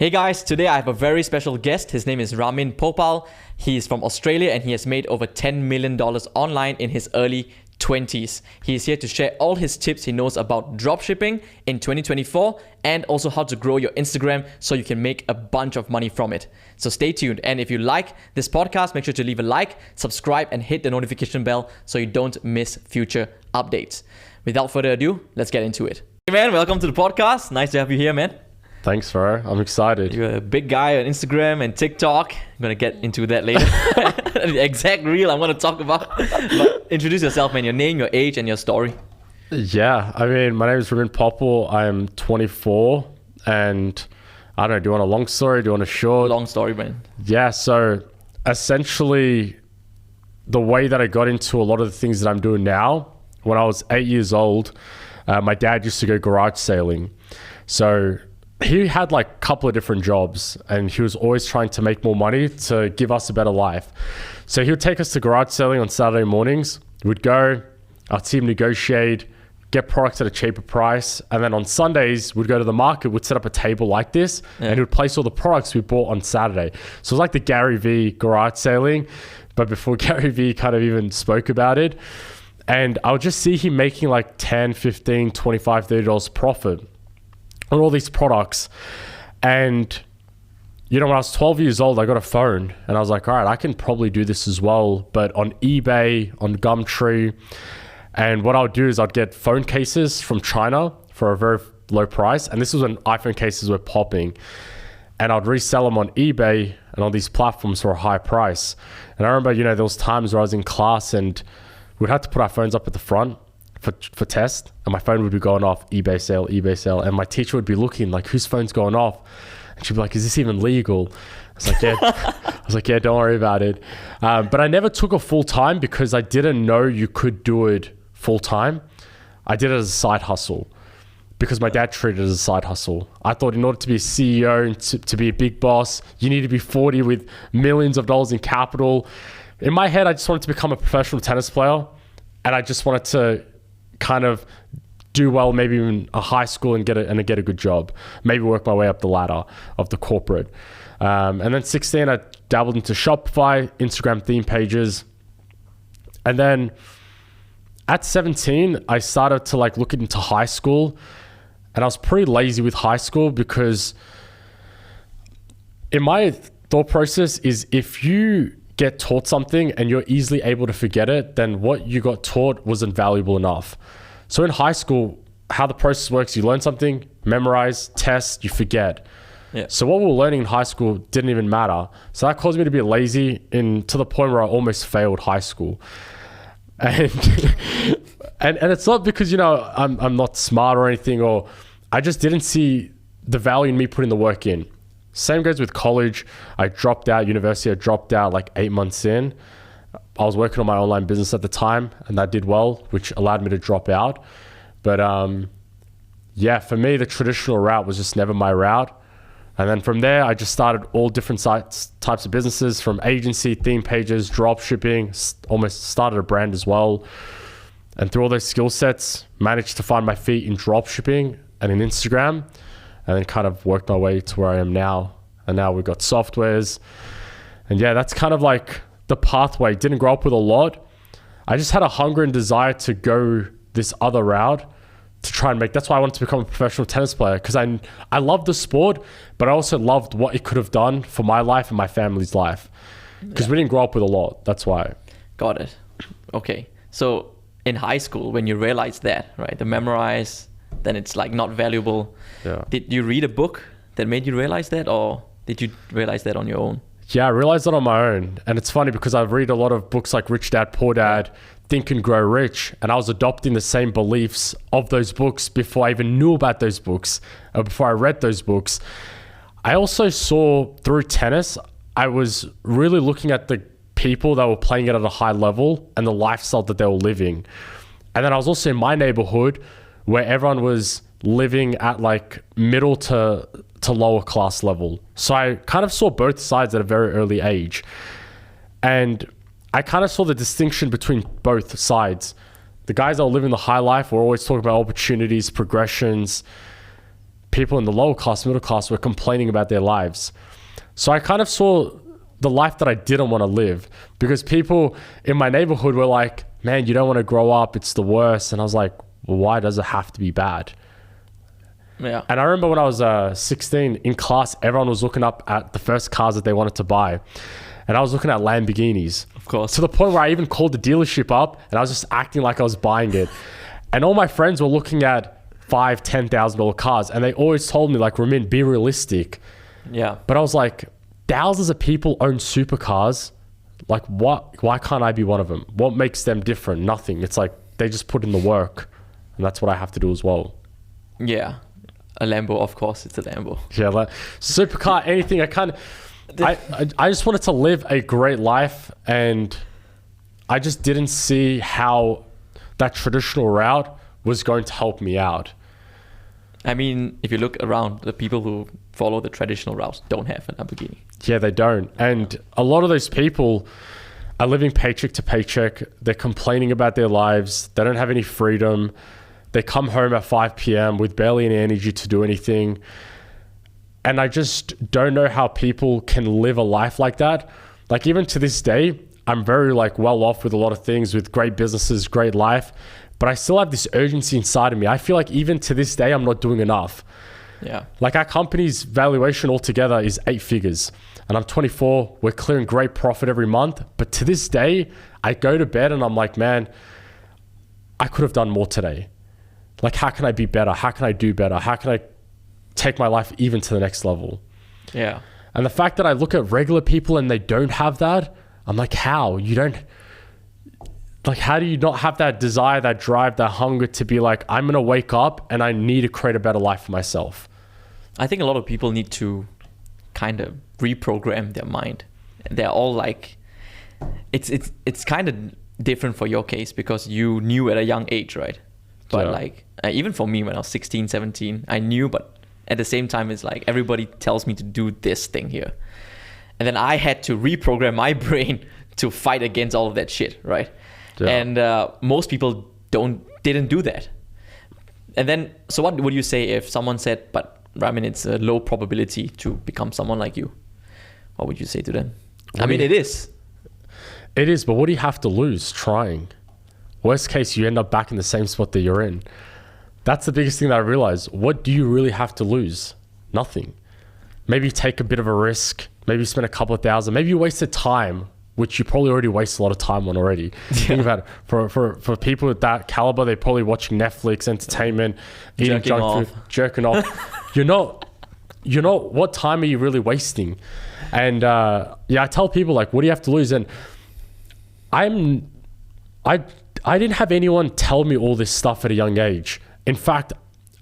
Hey guys, today I have a very special guest. His name is Ramin Popal. He is from Australia and he has made over $10 million online in his early 20s. He is here to share all his tips he knows about dropshipping in 2024 and also how to grow your Instagram so you can make a bunch of money from it. So stay tuned. And if you like this podcast, make sure to leave a like, subscribe, and hit the notification bell so you don't miss future updates. Without further ado, let's get into it. Hey man, welcome to the podcast. Nice to have you here, man. Thanks, bro. I'm excited. You're a big guy on Instagram and TikTok. I'm going to get into that later. The exact reel I want to talk about. But introduce yourself, man. Your name, your age, and your story. Yeah, I mean, my name is Ramin Popal. I'm 24. And I don't know, do you want a long story? Do you want a short? Long story, man. Yeah, so essentially, the way that I got into a lot of the things that I'm doing now, when I was 8 years old, my dad used to go garage sailing. So he had like a couple of different jobs and he was always trying to make more money to give us a better life. So he would take us to garage sailing on Saturday mornings. We'd go, our team negotiate, get products at a cheaper price. And then on Sundays, we'd go to the market, we'd set up a table like this and he would place all the products we bought on Saturday. So it was like the Gary V garage sailing, but before Gary V kind of even spoke about it. And I would just see him making like 10, 15, 25, $30 profit on all these products. And you know, when I was 12 years old, I got a phone and I was like, all right, I can probably do this as well, but on eBay, on Gumtree. And what I would do is I'd get phone cases from China for a very low price. And this was when iPhone cases were popping. And I'd resell them on eBay and on these platforms for a high price. And I remember, you know, there was times where I was in class and we'd have to put our phones up at the front for test, and my phone would be going off, eBay sale, and my teacher would be looking like, whose phone's going off? And she'd be like, is this even legal? I was like, yeah, don't worry about it. But I never took it full time because I didn't know you could do it full time. I did it as a side hustle because my dad treated it as a side hustle. I thought in order to be a CEO and to be a big boss, you need to be 40 with millions of dollars in capital. In my head, I just wanted to become a professional tennis player, and I just wanted to kind of do well, maybe in a high school and get a good job, maybe work my way up the ladder of the corporate. And then 16, I dabbled into Shopify, Instagram theme pages. And then at 17, I started to like look into high school, and I was pretty lazy with high school because in my thought process is if you get taught something and you're easily able to forget it, then what you got taught wasn't valuable enough. So in high school, how the process works, you learn something, memorize, test, you forget. Yeah. So what we were learning in high school didn't even matter. So that caused me to be lazy to the point where I almost failed high school. And and it's not because, you know, I'm not smart or anything, or I just didn't see the value in me putting the work in. Same goes with college. I dropped out university. I dropped out like 8 months in. I was working on my online business at the time and that did well, which allowed me to drop out. But yeah, for me, the traditional route was just never my route. And then from there, I just started all different types of businesses, from agency, theme pages, drop shipping, almost started a brand as well. And through all those skill sets, managed to find my feet in drop shipping and in Instagram, and then kind of worked my way to where I am now. And now we've got softwares. And yeah, that's kind of like the pathway. Didn't grow up with a lot. I just had a hunger and desire to go this other route to try and make, that's why I wanted to become a professional tennis player, because I loved the sport, but I also loved what it could have done for my life and my family's life. Because we didn't grow up with a lot. That's why. Got it. Okay. So in high school, when you realize that, right, the memorize, then it's like not valuable. Yeah. Did you read a book that made you realize that, or did you realize that on your own? Yeah, I realized that on my own. And it's funny because I read a lot of books like Rich Dad, Poor Dad, Think and Grow Rich. And I was adopting the same beliefs of those books before I even knew about those books, or before I read those books. I also saw through tennis, I was really looking at the people that were playing it at a high level and the lifestyle that they were living. And then I was also in my neighborhood where everyone was living at like middle to lower class level. So I kind of saw both sides at a very early age. And I kind of saw the distinction between both sides. The guys that were living the high life were always talking about opportunities, progressions, people in the lower class, middle class were complaining about their lives. So I kind of saw the life that I didn't want to live, because people in my neighborhood were like, man, you don't want to grow up, it's the worst. And I was like, well, why does it have to be bad? Yeah. And I remember when I was 16 in class, everyone was looking up at the first cars that they wanted to buy. And I was looking at Lamborghinis. Of course. To the point where I even called the dealership up and I was just acting like I was buying it. And all my friends were looking at $5,000, $10,000 cars. And they always told me, like, Ramin, be realistic. Yeah. But I was like, thousands of people own supercars. Like, why can't I be one of them? What makes them different? Nothing. It's like they just put in the work. And that's what I have to do as well. Yeah. A Lambo, of course, it's a Lambo. Yeah, like supercar, anything. I just wanted to live a great life, and I just didn't see how that traditional route was going to help me out. I mean, if you look around, the people who follow the traditional route don't have a Lamborghini. Yeah, they don't. And a lot of those people are living paycheck to paycheck. They're complaining about their lives. They don't have any freedom. They come home at 5 p.m. with barely any energy to do anything. And I just don't know how people can live a life like that. Like, even to this day, I'm very well off with a lot of things, with great businesses, great life, but I still have this urgency inside of me. I feel like even to this day, I'm not doing enough. Yeah. Like, our company's valuation altogether is 8 figures, and I'm 24. We're clearing great profit every month. But to this day, I go to bed and I'm like, man, I could have done more today. Like, how can I be better? How can I do better? How can I take my life even to the next level? Yeah. And the fact that I look at regular people and they don't have that, I'm like, how? You don't, like, how do you not have that desire, that drive, that hunger to be like, I'm going to wake up and I need to create a better life for myself? I think a lot of people need to kind of reprogram their mind. They're all like, it's kind of different for your case because you knew at a young age, right? But even for me when I was 16, 17, I knew, but at the same time, it's like everybody tells me to do this thing here. And then I had to reprogram my brain to fight against all of that shit, right? Yeah. And most people didn't do that. And then, so what would you say if someone said, but Ramin, it's a low probability to become someone like you? What would you say to them? It is. It is, but what do you have to lose trying? Worst case, you end up back in the same spot that you're in. That's the biggest thing that I realized. What do you really have to lose? Nothing. Maybe take a bit of a risk. Maybe spend a couple of thousand. Maybe you wasted time, which you probably already wasted a lot of time on already. Yeah. Think about it. For people with that caliber, they're probably watching Netflix, entertainment, eating junk food, jerking off. You're not, what time are you really wasting? And I tell people, like, what do you have to lose? And I didn't have anyone tell me all this stuff at a young age. In fact,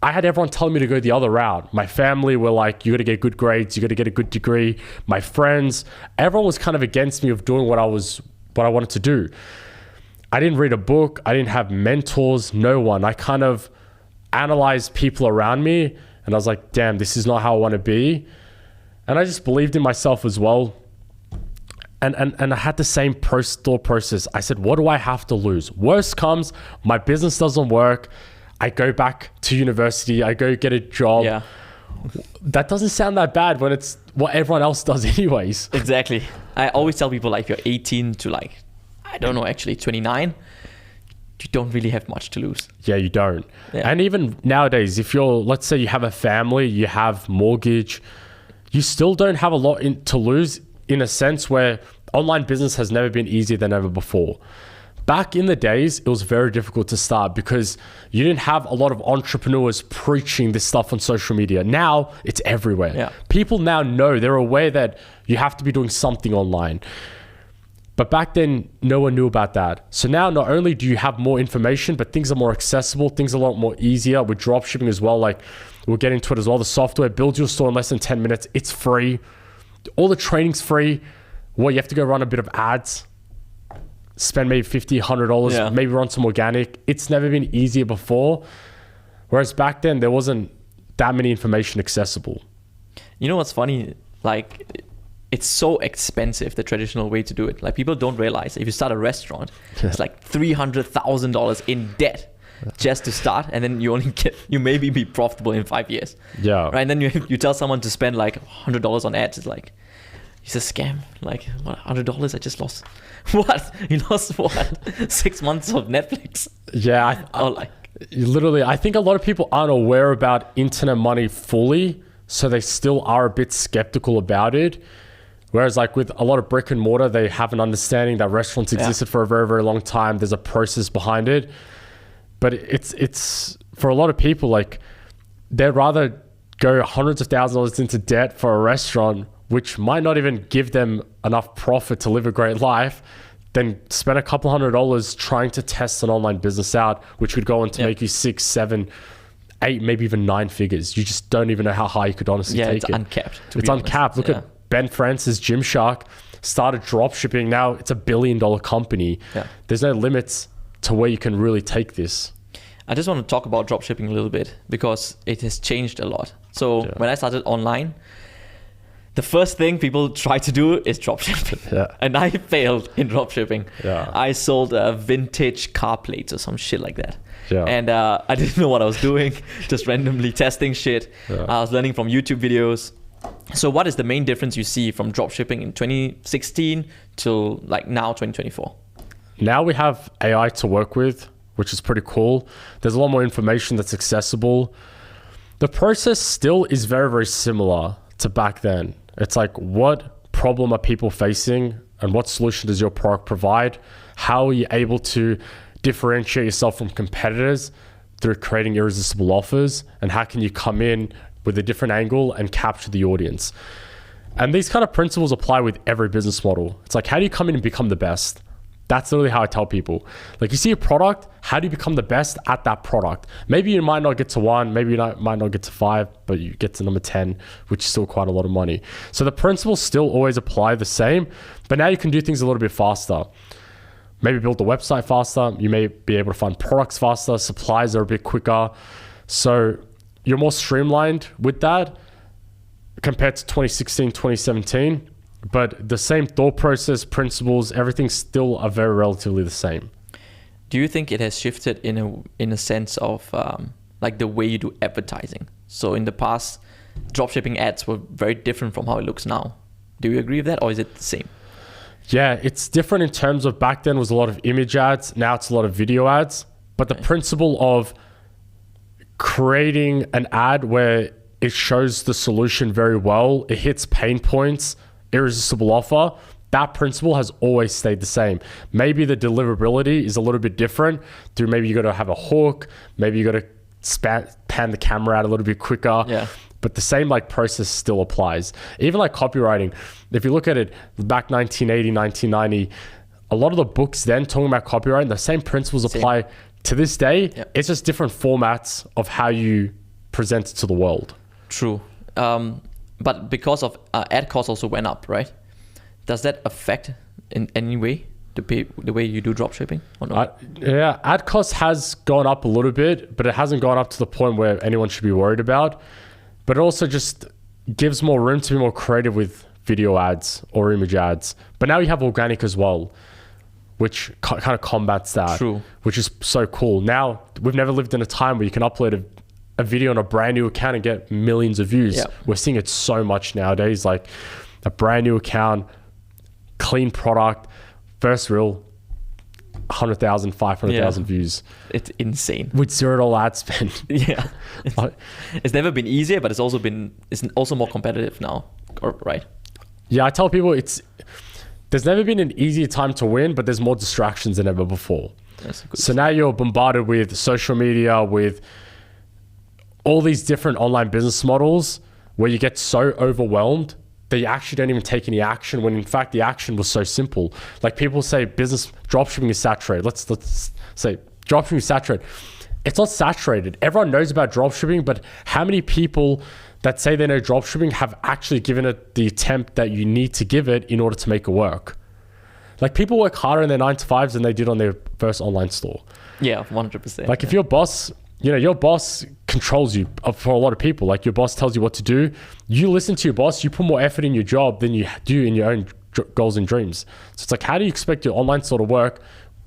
I had everyone telling me to go the other route. My family were like, you got to get good grades, you got to get a good degree. My friends, everyone was kind of against me of doing what I wanted to do. I didn't read a book. I didn't have mentors, no one. I kind of analyzed people around me and I was like, damn, this is not how I want to be. And I just believed in myself as well. And I had the same thought process. I said, what do I have to lose? Worst comes, my business doesn't work. I go back to university. I go get a job. Yeah. That doesn't sound that bad when it's what everyone else does anyways. Exactly. I always tell people, like, if you're 18 to 29, you don't really have much to lose. Yeah, you don't. Yeah. And even nowadays, if let's say you have a family, you have mortgage, you still don't have a lot to lose, in a sense where online business has never been easier than ever before. Back in the days, it was very difficult to start because you didn't have a lot of entrepreneurs preaching this stuff on social media. Now it's everywhere. Yeah. People now know, they're aware that you have to be doing something online. But back then, no one knew about that. So now not only do you have more information, but things are more accessible, things are a lot more easier with dropshipping as well. Like, we'll get into it as well. The software builds your store in less than 10 minutes. It's free. All the training's free. Well, you have to go run a bit of ads, spend maybe $50, $100, maybe run some organic. It's never been easier before. Whereas back then, there wasn't that many information accessible. You know what's funny? Like, it's so expensive, the traditional way to do it. Like, people don't realize if you start a restaurant, it's like $300,000 in debt. just to start, and then you maybe be profitable in 5 years. Yeah. Right. And then you tell someone to spend like $100 on ads. It's like, it's a scam. Like, what, $100 I just lost? What? You lost what? 6 months of Netflix? Yeah. I think a lot of people aren't aware about internet money fully, so they still are a bit skeptical about it. Whereas like with a lot of brick and mortar, they have an understanding that restaurants existed for a very, very long time. There's a process behind it. But it's for a lot of people, like they'd rather go hundreds of thousands of dollars into debt for a restaurant, which might not even give them enough profit to live a great life, then spend a couple $100 trying to test an online business out, which would go on to make you 6, 7, 8, maybe even 9 figures. You just don't even know how high you could honestly take it. It's uncapped. It's uncapped. Look at Ben Francis, Gymshark, started dropshipping. Now it's $1 billion company. Yeah. There's no limits to where you can really take this. I just want to talk about dropshipping a little bit because it has changed a lot. So when I started online, the first thing people try to do is dropshipping. Yeah. And I failed in dropshipping. Yeah. I sold vintage car plates or some shit like that. Yeah. And I didn't know what I was doing, just randomly testing shit. Yeah. I was learning from YouTube videos. So what is the main difference you see from dropshipping in 2016 till like now 2024? Now we have AI to work with, which is pretty cool. There's a lot more information that's accessible. The process still is very, very similar to back then. It's like, what problem are people facing and what solution does your product provide? How are you able to differentiate yourself from competitors through creating irresistible offers? And how can you come in with a different angle and capture the audience? And these kind of principles apply with every business model. It's like, how do you come in and become the best? That's literally how I tell people. Like, you see a product, how do you become the best at that product? Maybe you might not get to 1, maybe you might not get to 5, but you get to number 10, which is still quite a lot of money. So the principles still always apply the same, but now you can do things a little bit faster. Maybe build the website faster. You may be able to find products faster. Supplies are a bit quicker. So you're more streamlined with that compared to 2016, 2017. But the same thought process, principles, everything still are very relatively the same. Do you think it has shifted in a sense of like the way you do advertising? So in the past, dropshipping ads were very different from how it looks now. Do you agree with that, or is it the same? Yeah, it's different in terms of back then was a lot of image ads. Now it's a lot of video ads. But the principle of creating an ad where it shows the solution very well, it hits pain points, irresistible offer, that principle has always stayed the same. Maybe the deliverability is a little bit different through maybe you got to have a hook, maybe you got to pan the camera out a little bit quicker. Yeah. But the same like process still applies. Even like copywriting, if you look at it back 1980, 1990, a lot of the books then talking about copywriting, the same principles apply to this day. Yep. It's just different formats of how you present it to the world. True. But because of ad costs also went up, right? Does that affect in any way the way you do dropshipping or not? Yeah, ad cost has gone up a little bit, but it hasn't gone up to the point where anyone should be worried about. But it also just gives more room to be more creative with video ads or image ads. But now you have organic as well, which kind of combats that. True. Which is so cool. Now, we've never lived in a time where you can upload a video on a brand new account and get millions of views. Yep. We're seeing it so much nowadays, like a brand new account, clean product, first reel, 100,000, 500,000 views. It's insane. With $0 ad spend. Yeah. It's never been easier, but it's also more competitive now, right? Yeah, I tell people there's never been an easier time to win, but there's more distractions than ever before. So now you're bombarded with social media, with all these different online business models where you get so overwhelmed that you actually don't even take any action, when in fact the action was so simple. Like people say dropshipping is saturated. Let's say dropshipping is saturated. It's not saturated. Everyone knows about dropshipping, but how many people that say they know dropshipping have actually given it the attempt that you need to give it in order to make it work? Like people work harder in their 9 to 5s than they did on their first online store. Yeah, 100%. Like if your boss, your boss controls you for a lot of people. Like your boss tells you what to do. You listen to your boss, you put more effort in your job than you do in your own goals and dreams. So it's like, how do you expect your online store to work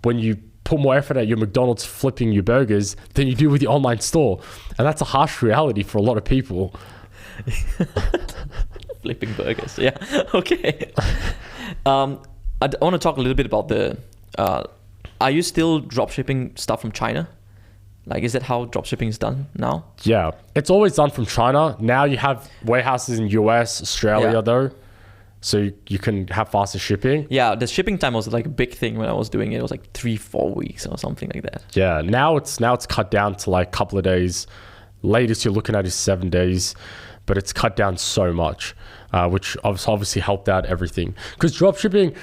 when you put more effort at your McDonald's flipping your burgers than you do with your online store. And that's a harsh reality for a lot of people. Flipping burgers. Yeah. Okay. I want to talk a little bit about are you still dropshipping stuff from China? Like, is that how dropshipping is done now? Yeah. It's always done from China. Now you have warehouses in US, Australia though. So you can have faster shipping. Yeah, the shipping time was like a big thing when I was doing it. It was like 3-4 weeks or something like that. Yeah, now it's cut down to like a couple of days. Latest you're looking at is 7 days, but it's cut down so much, which obviously helped out everything. Because dropshipping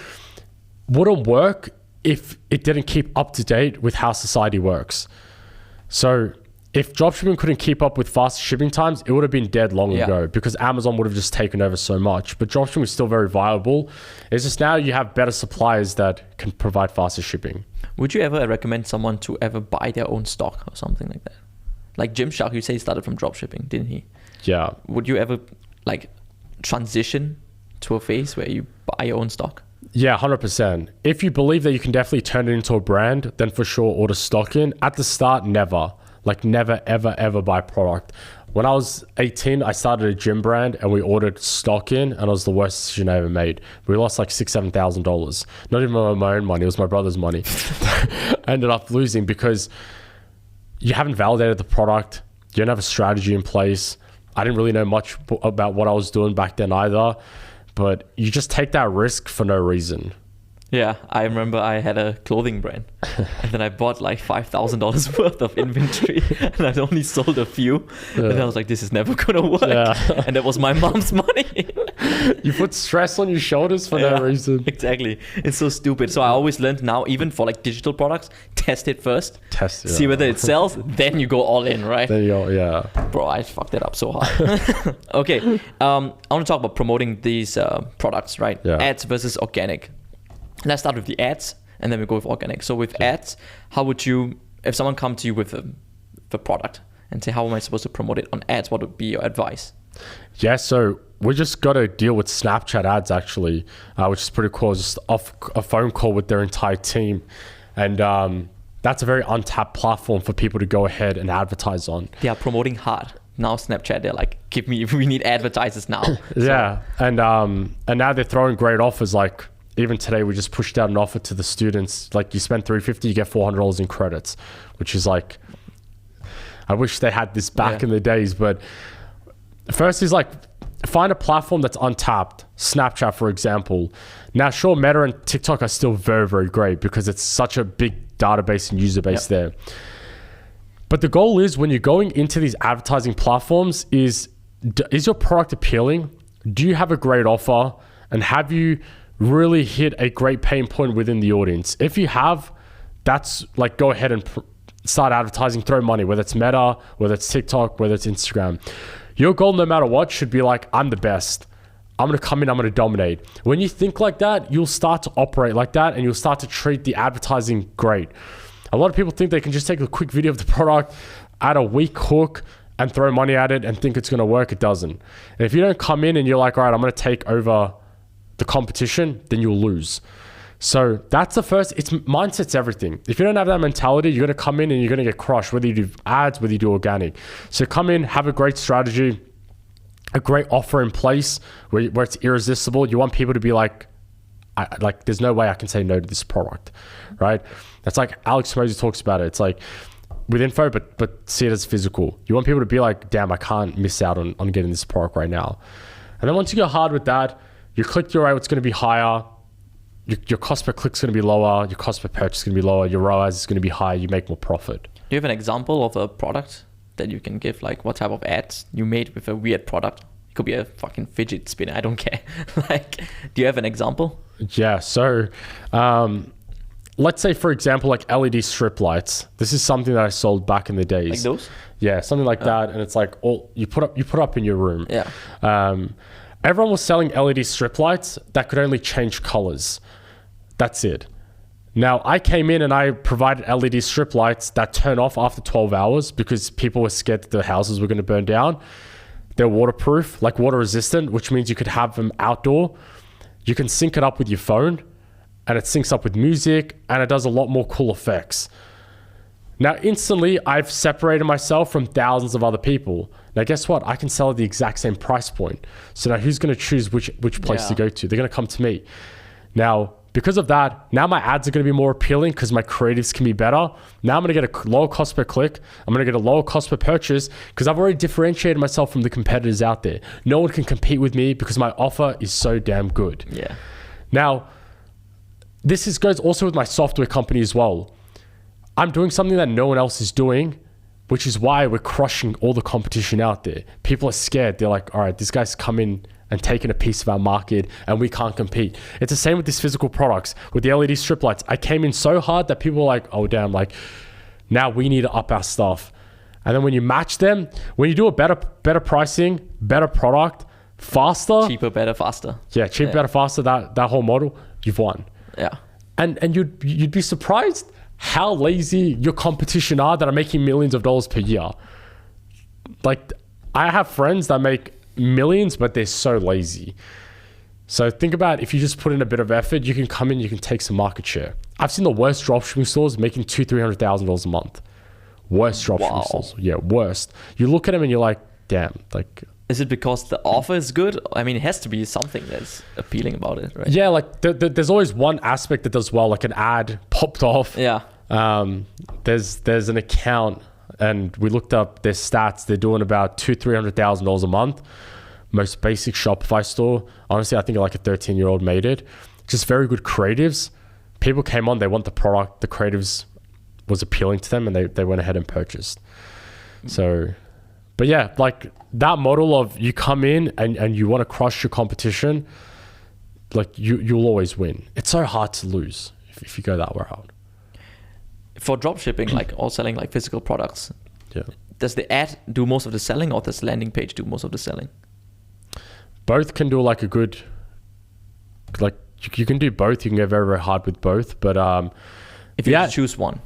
wouldn't work if it didn't keep up to date with how society works. So if dropshipping couldn't keep up with faster shipping times, it would have been dead long ago because Amazon would have just taken over so much. But dropshipping is still very viable. It's just now you have better suppliers that can provide faster shipping. Would you ever recommend someone to ever buy their own stock or something like that? Like Gymshark, you say he started from dropshipping, didn't he? Yeah. Would you ever like transition to a phase where you buy your own stock? Yeah, 100%. If you believe that you can definitely turn it into a brand, then for sure order stock in. At the start, never. Like never, ever, ever buy product. When I was 18, I started a gym brand and we ordered stock in and it was the worst decision I ever made. We lost like $6,000, $7,000. Not even my own money, it was my brother's money. I ended up losing because you haven't validated the product. You don't have a strategy in place. I didn't really know much about what I was doing back then either, but you just take that risk for no reason. Yeah, I remember I had a clothing brand and then I bought like $5,000 worth of inventory and I'd only sold a few. Yeah. And I was like, this is never going to work. Yeah. And that was my mom's money. You put stress on your shoulders for no reason. Exactly. It's so stupid. So I always learned now, even for like digital products, test it first. Test it. See whether it sells, then you go all in, right? Then you go, yeah. Bro, I fucked that up so hard. Okay. I want to talk about promoting these products, right? Yeah. Ads versus organic. Let's start with the ads and then we go with organic. So with ads, how would you, if someone comes to you with a product and say, how am I supposed to promote it on ads? What would be your advice? Yeah, so we just got to deal with Snapchat ads actually, which is pretty cool. Just off a phone call with their entire team. And that's a very untapped platform for people to go ahead and advertise on. They are promoting hard. Now Snapchat, they're like, we need advertisers now. Yeah, and now they're throwing great offers like, even today, we just pushed out an offer to the students. Like you spend $350, you get $400 in credits, which is like, I wish they had this back in the days. But first is like, find a platform that's untapped. Snapchat, for example. Now, sure, Meta and TikTok are still very, very great because it's such a big database and user base there. But the goal is when you're going into these advertising platforms is your product appealing? Do you have a great offer? And have you really hit a great pain point within the audience? If you have, that's like, go ahead and start advertising, throw money, whether it's Meta, whether it's TikTok, whether it's Instagram. Your goal, no matter what, should be like, I'm the best. I'm going to come in, I'm going to dominate. When you think like that, you'll start to operate like that and you'll start to treat the advertising great. A lot of people think they can just take a quick video of the product, add a weak hook and throw money at it and think it's going to work. It doesn't. And if you don't come in and you're like, all right, I'm going to take over the competition, then you'll lose. So that's the first, mindset's everything. If you don't have that mentality, you're going to come in and you're going to get crushed, whether you do ads, whether you do organic. So come in, have a great strategy, a great offer in place where it's irresistible. You want people to be like, there's no way I can say no to this product, right? That's like Alex Mosey talks about it. It's like with info, but see it as physical. You want people to be like, damn, I can't miss out on getting this product right now. And then once you go hard with that, your click-through rate is going to be higher. Your cost per click is going to be lower. Your cost per purchase is going to be lower. Your ROAS is going to be higher. You make more profit. Do you have an example of a product that you can give? Like what type of ads you made with a weird product? It could be a fucking fidget spinner. I don't care. Like, do you have an example? Yeah. So let's say, for example, like LED strip lights. This is something that I sold back in the days. Like those? Yeah, something like that. And it's like all you put up in your room. Yeah. Everyone was selling LED strip lights that could only change colors. That's it. Now, I came in and I provided LED strip lights that turn off after 12 hours because people were scared that their houses were going to burn down. They're waterproof, like water resistant, which means you could have them outdoor. You can sync it up with your phone and it syncs up with music, and it does a lot more cool effects. Now, instantly, I've separated myself from thousands of other people. Now, guess what? I can sell at the exact same price point. So now who's going to choose which place to go to? They're going to come to me. Now, because of that, now my ads are going to be more appealing because my creatives can be better. Now I'm going to get a lower cost per click. I'm going to get a lower cost per purchase because I've already differentiated myself from the competitors out there. No one can compete with me because my offer is so damn good. Yeah. Now, goes also with my software company as well. I'm doing something that no one else is doing, which is why we're crushing all the competition out there. People are scared. They're like, all right, this guy's coming and taking a piece of our market and we can't compete. It's the same with these physical products. With the LED strip lights, I came in so hard that people were like, oh damn, like now we need to up our stuff. And then when you match them, when you do a better pricing, better product, faster. Cheaper, better, faster. Yeah, cheaper, better, faster, that whole model, you've won. Yeah. And you'd be surprised how lazy your competition are that are making millions of dollars per year. Like, I have friends that make millions, but they're so lazy. So think about if you just put in a bit of effort, you can come in, you can take some market share. I've seen the worst dropshipping stores making $200,000-$300,000 a month. Worst dropshipping stores. Yeah, worst. You look at them and you're like, damn, like... Is it because the offer is good? I mean, it has to be something that's appealing about it, right? Yeah, like there's always one aspect that does well, like an ad popped off. Yeah. There's an account, and we looked up their stats. They're doing about $200,000-$300,000 a month. Most basic Shopify store. Honestly, I think like a 13-year-old made it. Just very good creatives. People came on, they want the product. The creatives was appealing to them, and they went ahead and purchased. So, but yeah, like that model of you come in and you want to crush your competition, like you'll always win. It's so hard to lose if you go that route. For dropshipping, like or selling like physical products, yeah, does the ad do most of the selling or does the landing page do most of the selling? Both can do like a good, like you can do both. You can go very, very hard with both. But if you had to choose one,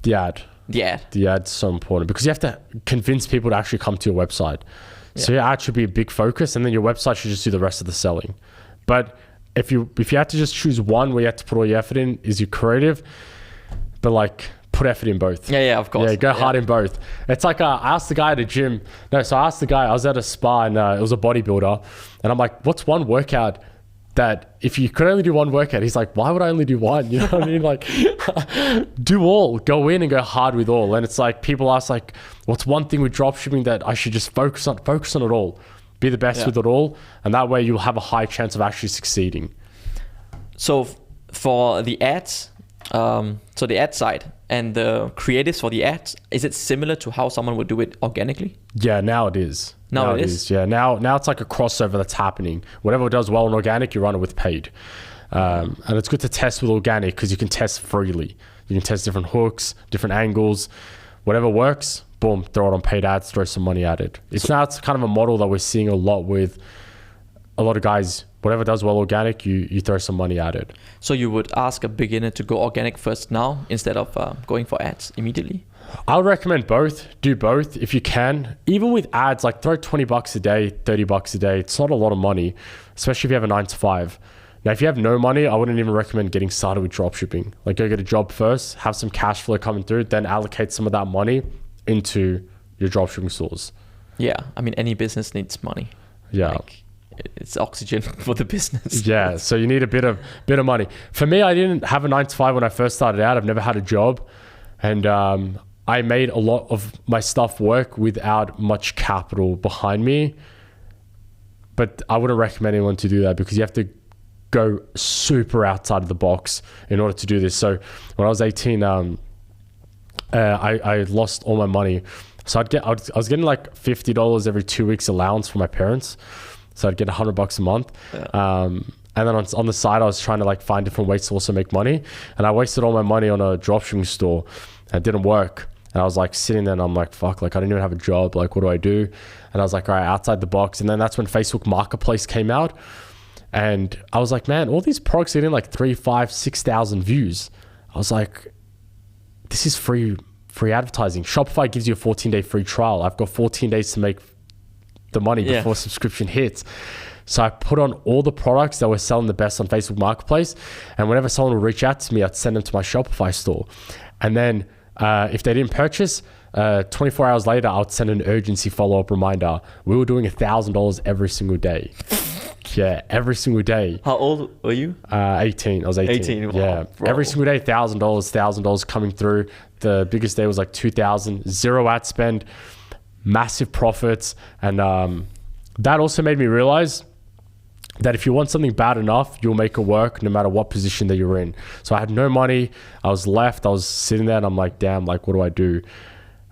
the ad. The ad's so important because you have to convince people to actually come to your website. Yeah. So your ad should be a big focus, and then your website should just do the rest of the selling. But if you had to just choose one where you have to put all your effort in, is your creative, but like put effort in both. Yeah, of course. Yeah, go hard in both. It's like I asked the guy at the gym. I asked the guy, I was at a spa and it was a bodybuilder, and I'm like, what's one workout that if you could only do one workout? He's like, why would I only do one? You know what I mean? Like, do all, go in and go hard with all. And it's like, people ask like, what's one thing with dropshipping that I should just focus on it all, be the best with it all. And that way you'll have a high chance of actually succeeding. So for the ads, so the ad side and the creatives for the ads, is it similar to how someone would do it organically? Yeah, now it is. Now it is. Yeah, now it's like a crossover that's happening. Whatever does well in organic, you run it with paid. And it's good to test with organic because you can test freely. You can test different hooks, different angles. Whatever works, boom, throw it on paid ads, throw some money at it. It's kind of a model that we're seeing a lot with a lot of guys. Whatever does well organic, you throw some money at it. So you would ask a beginner to go organic first now instead of going for ads immediately? I would recommend both. Do both if you can. Even with ads, like throw $20 a day, $30 a day. It's not a lot of money, especially if you have a 9-to-5. Now, if you have no money, I wouldn't even recommend getting started with dropshipping. Like go get a job first, have some cash flow coming through, then allocate some of that money into your dropshipping stores. Yeah, I mean, any business needs money. Yeah. Like, it's oxygen for the business. Yeah, so you need a bit of money. For me, I didn't have a 9-to-5 when I first started out. I've never had a job, and I made a lot of my stuff work without much capital behind me. But I wouldn't recommend anyone to do that because you have to go super outside of the box in order to do this. So when I was 18, I lost all my money. So I was getting like $50 every 2 weeks allowance from my parents. So I'd get $100 a month. Yeah. And then on the side, I was trying to like find different ways to also make money. And I wasted all my money on a dropshipping store. And it didn't work. And I was like sitting there and I'm like, fuck, like I didn't even have a job. Like, what do I do? And I was like, all right, outside the box. And then that's when Facebook Marketplace came out. And I was like, man, all these products are getting like 3, 5, 6,000 views. I was like, this is free advertising. Shopify gives you a 14-day free trial. I've got 14 days to make the money before subscription hits. So I put on all the products that were selling the best on Facebook Marketplace. And whenever someone would reach out to me, I'd send them to my Shopify store. And then if they didn't purchase, 24 hours later, I would send an urgency follow-up reminder. We were doing $1,000 every single day. Yeah, every single day. How old were you? 18. I was 18. 18. Wow, yeah, bro. every single day, $1,000 coming through. The biggest day was like 2,000. Zero ad spend, massive profits, and that also made me realize that if you want something bad enough, you'll make it work no matter what position that you're in. So I had no money. I was sitting there, and I'm like, damn, like, what do I do?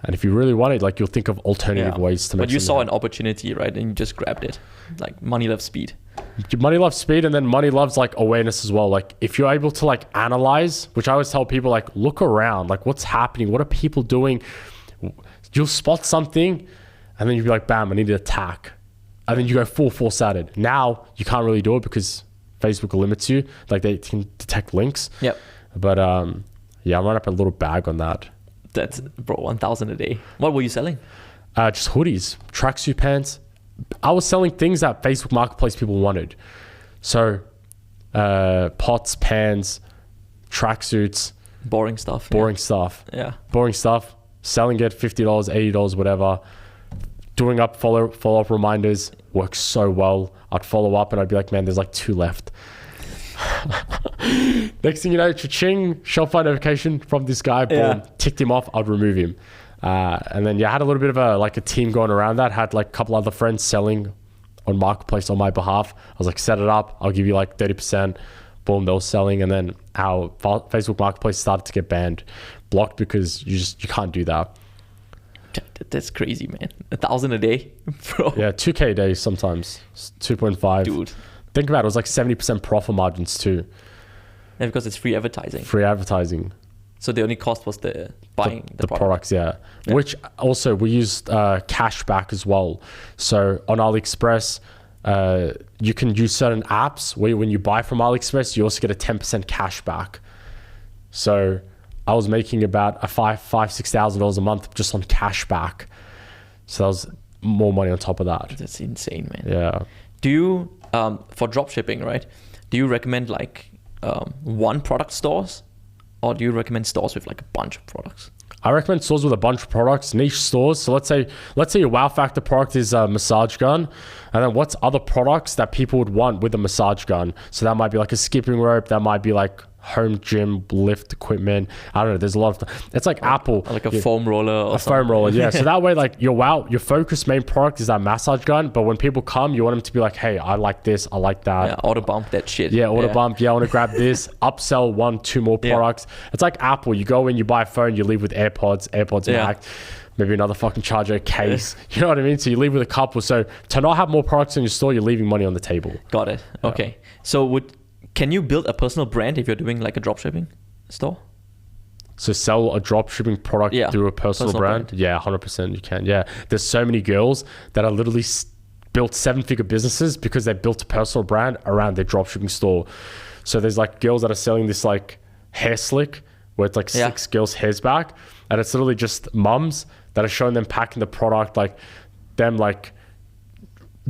And if you really want it, like, you'll think of alternative ways to make it. But you saw an opportunity, right? And you just grabbed it. Like, money loves speed. Money loves speed, and then money loves like awareness as well. Like, if you're able to like analyze, which I always tell people, like, look around, like, what's happening? What are people doing? You'll spot something, and then you'll be like, bam, I need to attack. And then you go full force at it. Now you can't really do it because Facebook limits you. Like, they can detect links. Yep. But yeah, I'm running up a little bag on that. That's, bro, 1,000 a day. What were you selling? Just hoodies, tracksuit pants. I was selling things that Facebook Marketplace people wanted. So pots, pans, tracksuits. Boring stuff. Stuff. Yeah. Boring stuff. Selling it $50, $80, whatever. Doing up follow-up reminders works so well. I'd follow up and I'd be like, man, there's like 2 left. Next thing you know, cha-ching, Shopify notification from this guy, boom, ticked him off, I'd remove him. And then I had a little bit of a team going around that, had like a couple other friends selling on Marketplace on my behalf. I was like, set it up, I'll give you like 30%, boom, they were selling. And then our Facebook Marketplace started to get blocked because you can't do that. That's crazy, man. 1,000 a day, bro. Yeah, 2K a day sometimes, 2.5. Dude. Think about it, it was like 70% profit margins too. Yeah, because it's free advertising. Free advertising. So the only cost was the buying the products, yeah. Which also we used cash back as well. So on AliExpress, you can use certain apps where when you buy from AliExpress, you also get a 10% cash back. So I was making about $6,000 a month just on cash back. So that was more money on top of that. That's insane, man. Yeah. Do you, for dropshipping, right? Do you recommend like one product stores, or do you recommend stores with like a bunch of products? I recommend stores with a bunch of products, niche stores. So let's say your wow factor product is a massage gun, and then what's other products that people would want with a massage gun? So that might be like a skipping rope, that might be like home gym lift equipment. I don't know, there's a lot of it's like Apple, like a foam roller or something. Foam roller, yeah. So that way, like your focused main product is that massage gun, but when people come, you want them to be like, hey, I like this, I like that. Yeah, auto bump that shit. Yeah, auto bump. Yeah, I want to grab this. Upsell 1-2 more products. It's like Apple. You go in, you buy a phone, you leave with AirPods Max, maybe another fucking charger case. You know what I mean? So you leave with a couple. So to not have more products in your store, you're leaving money on the table. Got it. Okay. So can you build a personal brand if you're doing like a dropshipping store? So sell a dropshipping product through a personal brand? Yeah, 100% you can. Yeah. There's so many girls that are literally built 7-figure businesses because they built a personal brand around their dropshipping store. So there's like girls that are selling this like hair slick where it's like 6 girls' hairs back. And it's literally just mums that are showing them packing the product, like them like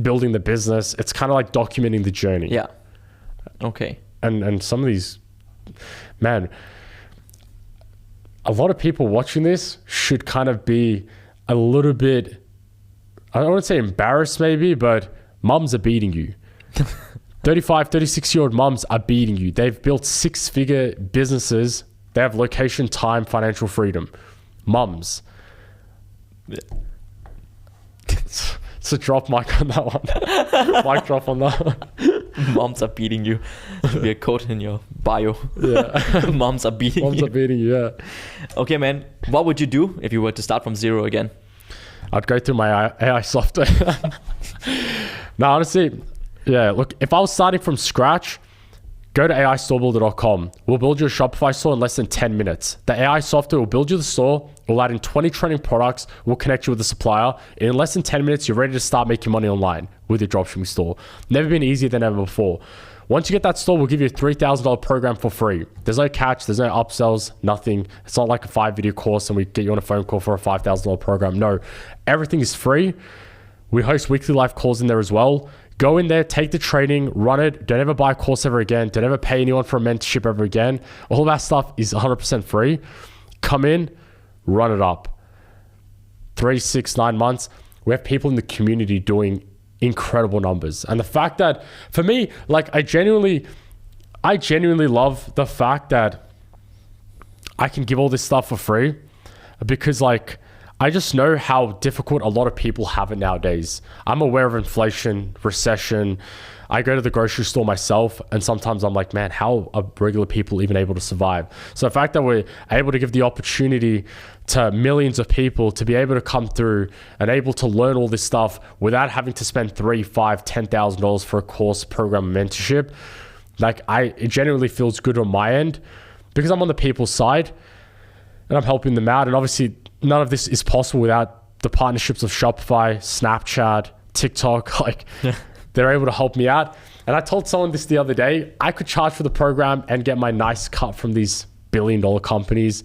building the business. It's kind of like documenting the journey. Yeah. Okay. And some of these, man, a lot of people watching this should kind of be a little bit, I don't want to say embarrassed maybe, but mums are beating you. 35, 36-year-old mums are beating you. They've built 6-figure businesses. They have location, time, financial freedom. Mums. Yeah. It's a drop mic on that one. Mic drop on that one. Moms are beating you. Should be a quote in your bio. Yeah. Moms are beating you. Moms are beating you, yeah. Okay, man. What would you do if you were to start from zero again? I'd go through my AI software. No, honestly, yeah. Look, if I was starting from scratch, go to AIstorebuilder.com. We'll build you a Shopify store in less than 10 minutes. The AI software will build you the store. We'll add in 20 trending products. We'll connect you with the supplier. In less than 10 minutes, you're ready to start making money online with your dropshipping store. Never been easier than ever before. Once you get that store, we'll give you a $3,000 program for free. There's no catch. There's no upsells, nothing. It's not like a 5-video course and we get you on a phone call for a $5,000 program. No, everything is free. We host weekly live calls in there as well. Go in there, take the training, run it. Don't ever buy a course ever again. Don't ever pay anyone for a mentorship ever again. All that stuff is 100% free. Come in, run it up. 3, 6, 9 months. We have people in the community doing incredible numbers. And the fact that, for me, like I genuinely love the fact that I can give all this stuff for free, because like, I just know how difficult a lot of people have it nowadays. I'm aware of inflation, recession. I go to the grocery store myself, and sometimes I'm like, man, how are regular people even able to survive? So the fact that we're able to give the opportunity to millions of people to be able to come through and able to learn all this stuff without having to spend $3,000, $5,000, $10,000 for a course, program, mentorship, like it genuinely feels good on my end, because I'm on the people's side and I'm helping them out. And obviously none of this is possible without the partnerships of Shopify, Snapchat, TikTok. Like they're able to help me out. And I told someone this the other day, I could charge for the program and get my nice cut from these billion-dollar companies.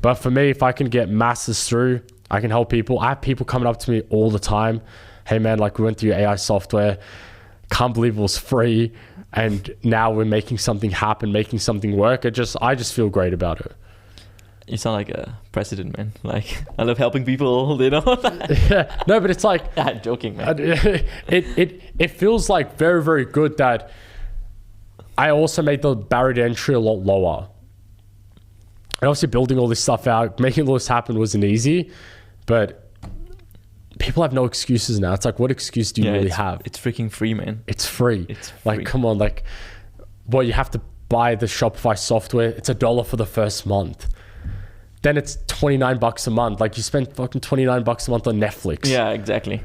But for me, if I can get masses through, I can help people. I have people coming up to me all the time. Hey man, like we went through AI software. Can't believe it was free. And now we're making something happen, making something work. I just feel great about it. You sound like a president, man. Like, I love helping people, you know? Yeah. No, but it's like... I'm joking, man. It feels like very, very good that I also made the barrier to entry a lot lower. And obviously building all this stuff out, making all this happen wasn't easy, but people have no excuses now. It's like, what excuse do you really have? It's freaking free, man. It's free. It's free. Like, come on, like, well, you have to buy the Shopify software. It's $1 for the first month. Then it's $29 a month. Like you spend fucking $29 a month on Netflix. Yeah, exactly.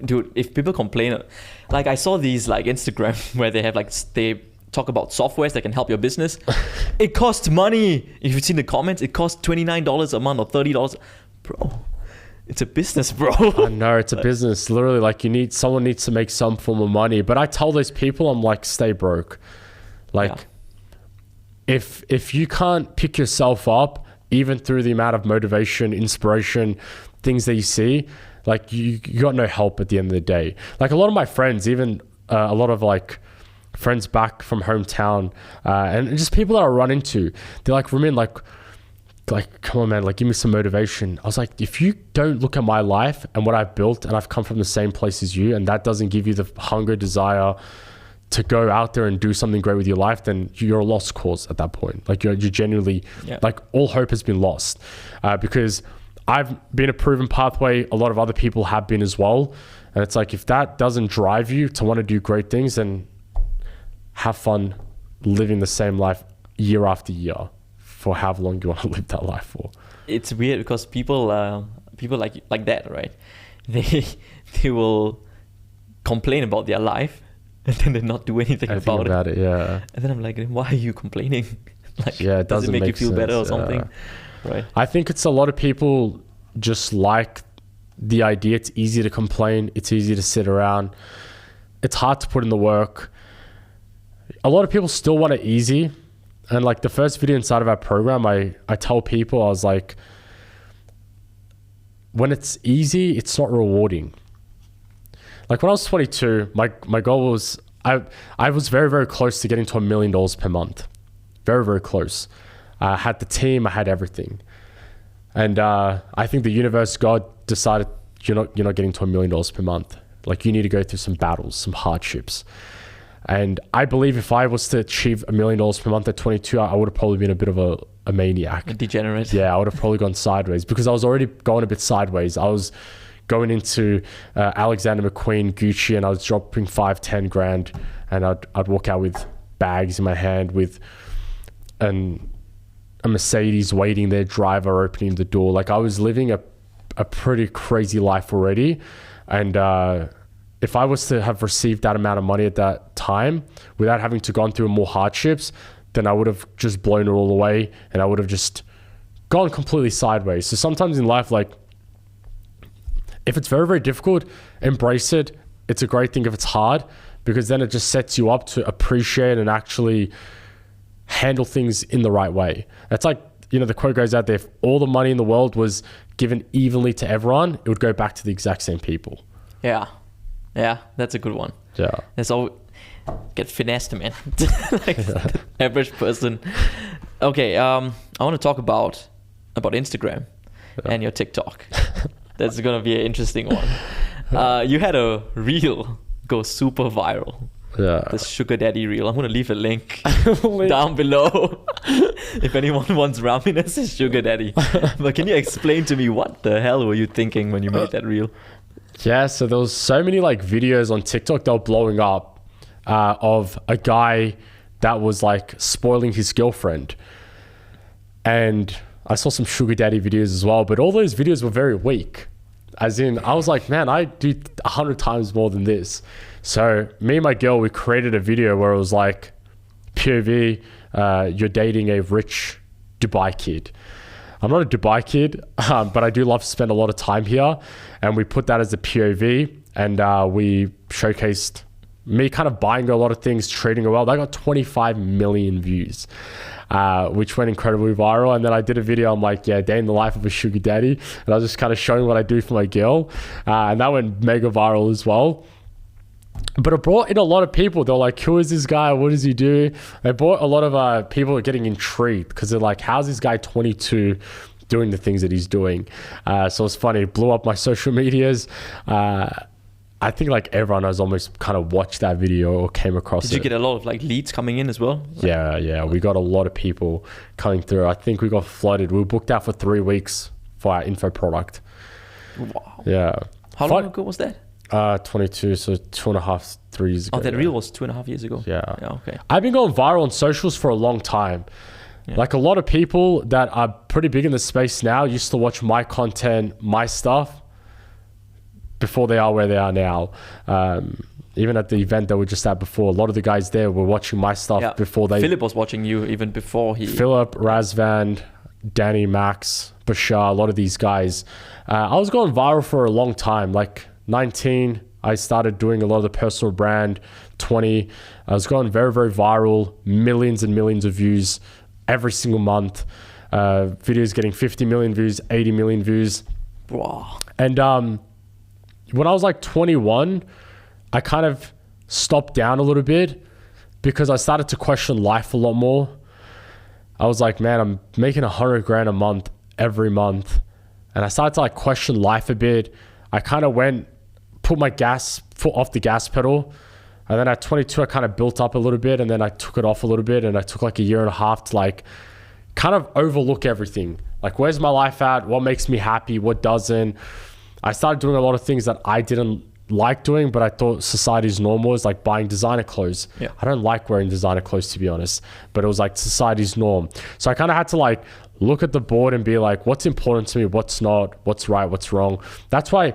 Dude, if people complain, like I saw these like Instagram where they have like, they talk about softwares that can help your business. It costs money. If you've seen the comments, it costs $29 a month or $30. Bro, it's a business, bro. I know, it's a business. Literally, like someone needs to make some form of money. But I tell those people, I'm like, stay broke. Like if you can't pick yourself up, even through the amount of motivation, inspiration, things that you see, like you got no help at the end of the day. Like a lot of my friends, even a lot of like friends back from hometown, and just people that I run into, they're like, Ramin, like, come on, man, like give me some motivation. I was like, if you don't look at my life and what I've built, and I've come from the same place as you, and that doesn't give you the hunger, desire to go out there and do something great with your life, then you're a lost cause at that point. Like you're genuinely, like all hope has been lost, because I've been a proven pathway. A lot of other people have been as well. And it's like, if that doesn't drive you to want to do great things, then have fun living the same life year after year for how long you want to live that life for. It's weird because people like that, right? They will complain about their life and then they not do anything about it. Yeah. And then I'm like, why are you complaining? Like, it does it make you feel sense, better or something? Right. I think it's a lot of people just like the idea. It's easy to complain. It's easy to sit around. It's hard to put in the work. A lot of people still want it easy. And like the first video inside of our program, I tell people, I was like, when it's easy, it's not rewarding. Like when I was 22, my goal was, I was very, very close to getting to $1 million per month. Very, very close. I had the team, I had everything. And I think the universe, God decided you're not getting to $1 million per month. Like you need to go through some battles, some hardships. And I believe if I was to achieve $1 million per month at 22, I would have probably been a bit of a maniac. A degenerate. Yeah, I would have probably gone sideways because I was already going a bit sideways. I was going into Alexander McQueen, Gucci, and I was dropping 5-10 grand, and I'd walk out with bags in my hand with a Mercedes waiting there, driver opening the door. Like I was living a pretty crazy life already. And if I was to have received that amount of money at that time without having to gone through more hardships, then I would have just blown it all away and I would have just gone completely sideways. So sometimes in life, like if it's very, very difficult, embrace it. It's a great thing if it's hard, because then it just sets you up to appreciate and actually handle things in the right way. It's like, the quote goes out there, if all the money in the world was given evenly to everyone, it would go back to the exact same people. Yeah. Yeah, that's a good one. Yeah. That's all. Get finessed, man. Like the average person. Okay, I want to talk about Instagram and your TikTok. That's gonna be an interesting one. You had a reel go super viral. Yeah. The sugar daddy reel. I'm gonna leave a link down below if anyone wants Ramin as his sugar daddy. But can you explain to me what the hell were you thinking when you made that reel? Yeah, so there was so many like videos on TikTok that were blowing up of a guy that was like spoiling his girlfriend. And I saw some sugar daddy videos as well, but all those videos were very weak. As in, I was like, man, I do 100 times more than this. So me and my girl, we created a video where it was like, POV, you're dating a rich Dubai kid. I'm not a Dubai kid, but I do love to spend a lot of time here. And we put that as a POV, and we showcased me kind of buying a lot of things, treating her well. That got 25 million views, which went incredibly viral. And then I did a video, I'm like, yeah, day in the life of a sugar daddy. And I was just kind of showing what I do for my girl. And that went mega viral as well. But it brought in a lot of people. They're like, who is this guy? What does he do? It brought a lot of people getting intrigued because they're like, how's this guy 22 doing the things that he's doing? So it's funny. It blew up my social medias. I think like everyone has almost kind of watched that video or came across it. Did you get a lot of like leads coming in as well? Yeah. We got a lot of people coming through. I think we got flooded. We were booked out for 3 weeks for our info product. Wow. Yeah. How long ago was that? 22, so 2.5, 3 years ago. Oh, that reel was 2.5 years ago. Yeah. Okay. I've been going viral on socials for a long time. Yeah. Like a lot of people that are pretty big in the space now used to watch my content, my stuff, before they are where they are now. Even at the event that we just at before, a lot of the guys there were watching my stuff before they... Philip was watching you even before he... Philip, Razvan, Danny, Max, Bashar, a lot of these guys. I was going viral for a long time. Like 19, I started doing a lot of the personal brand. 20, I was going very, very viral. Millions and millions of views every single month. Videos getting 50 million views, 80 million views. Wow. And... when I was like 21, I kind of stopped down a little bit because I started to question life a lot more. I was like, man, I'm making 100 grand a month every month. And I started to like question life a bit. I kind of put my foot off the gas pedal. And then at 22, I kind of built up a little bit and then I took it off a little bit. And I took like a year and a half to like kind of overlook everything. Like, where's my life at? What makes me happy? What doesn't? I started doing a lot of things that I didn't like doing, but I thought society's norm was like buying designer clothes. Yeah. I don't like wearing designer clothes, to be honest, but it was like society's norm. So I kind of had to like look at the board and be like, what's important to me? What's not? What's right? What's wrong? That's why,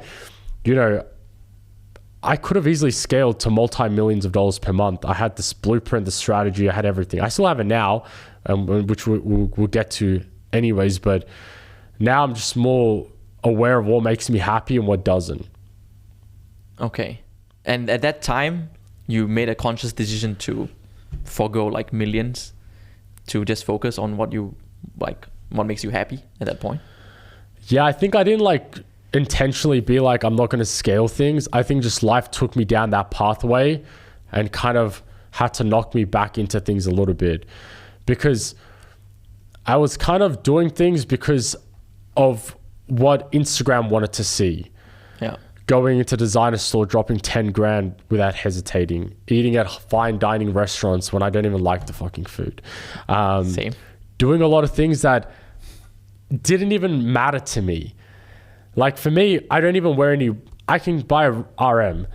I could have easily scaled to multi-millions of dollars per month. I had this blueprint, the strategy, I had everything. I still have it now, which we'll get to anyways, but now I'm just more aware of what makes me happy and what doesn't. Okay. And at that time, you made a conscious decision to forego like millions to just focus on what you like, what makes you happy at that point? Yeah, I think I didn't like intentionally be like, I'm not going to scale things. I think just life took me down that pathway and kind of had to knock me back into things a little bit because I was kind of doing things because of what Instagram wanted to see. Yeah. Going into designer store, dropping 10 grand without hesitating, eating at fine dining restaurants when I don't even like the fucking food. Same. Doing a lot of things that didn't even matter to me. Like for me, I don't even wear I can buy a RM.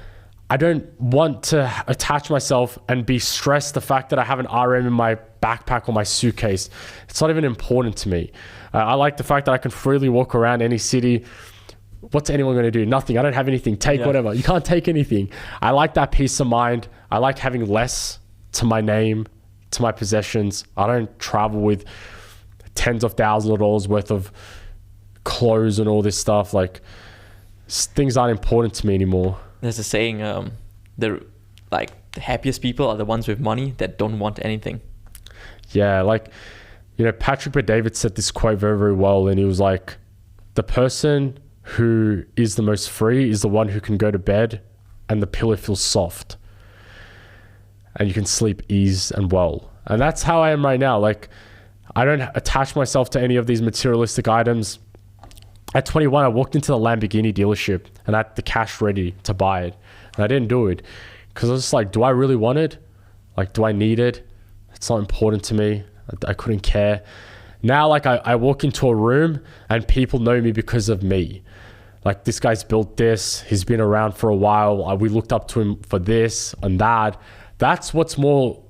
I don't want to attach myself and be stressed the fact that I have an RM in my backpack or my suitcase. It's not even important to me. I like the fact that I can freely walk around any city. What's anyone going to do? Nothing. I don't have anything. Take whatever. You can't take anything. I like that peace of mind. I like having less to my name, to my possessions. I don't travel with tens of thousands of dollars worth of clothes and all this stuff. Like things aren't important to me anymore. There's a saying, the happiest people are the ones with money that don't want anything. Yeah, like, Patrick Bet-David said this quote very, very well. And he was like, the person who is the most free is the one who can go to bed and the pillow feels soft. and you can sleep ease and well. And that's how I am right now. Like, I don't attach myself to any of these materialistic items. At 21, I walked into the Lamborghini dealership and I had the cash ready to buy it. And I didn't do it because I was just like, do I really want it? Like, do I need it? It's not important to me. I couldn't care. Now, like, I walk into a room and people know me because of me. Like, this guy's built this. He's been around for a while. We looked up to him for this and that. That's what's more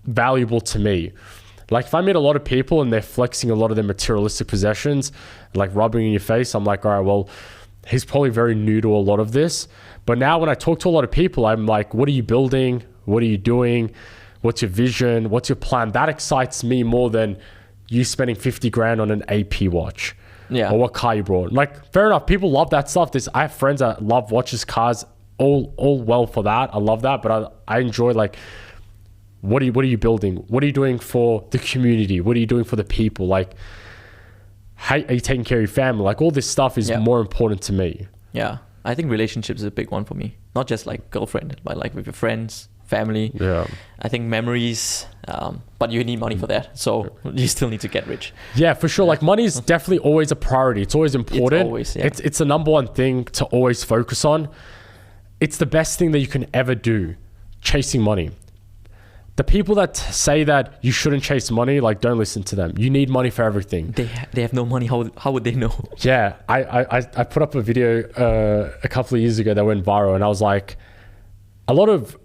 valuable to me. Like, if I meet a lot of people and they're flexing a lot of their materialistic possessions, like rubbing in your face, I'm like, all right, well, he's probably very new to a lot of this. But now when I talk to a lot of people, I'm like, what are you building? What are you doing? What's your vision? What's your plan? That excites me more than you spending 50 grand on an AP watch. Yeah. Or what car you brought. Like, fair enough. People love that stuff. I have friends that love watches, cars, all well for that. I love that. But I enjoy, like, what are you building? What are you doing for the community? What are you doing for the people? Like, how are you taking care of your family? Like, all this stuff is more important to me. Yeah. I think relationships is a big one for me. Not just like girlfriend, but like with your friends, family. Yeah. I think memories, but you need money for that. So you still need to get rich. Yeah, for sure. Like, money is definitely always a priority. It's always important. It's always, It's the number one thing to always focus on. It's the best thing that you can ever do, chasing money. The people that say that you shouldn't chase money, like, don't listen to them. You need money for everything. They have no money. How would they know? Yeah, I put up a video a couple of years ago that went viral, and I was like, a lot of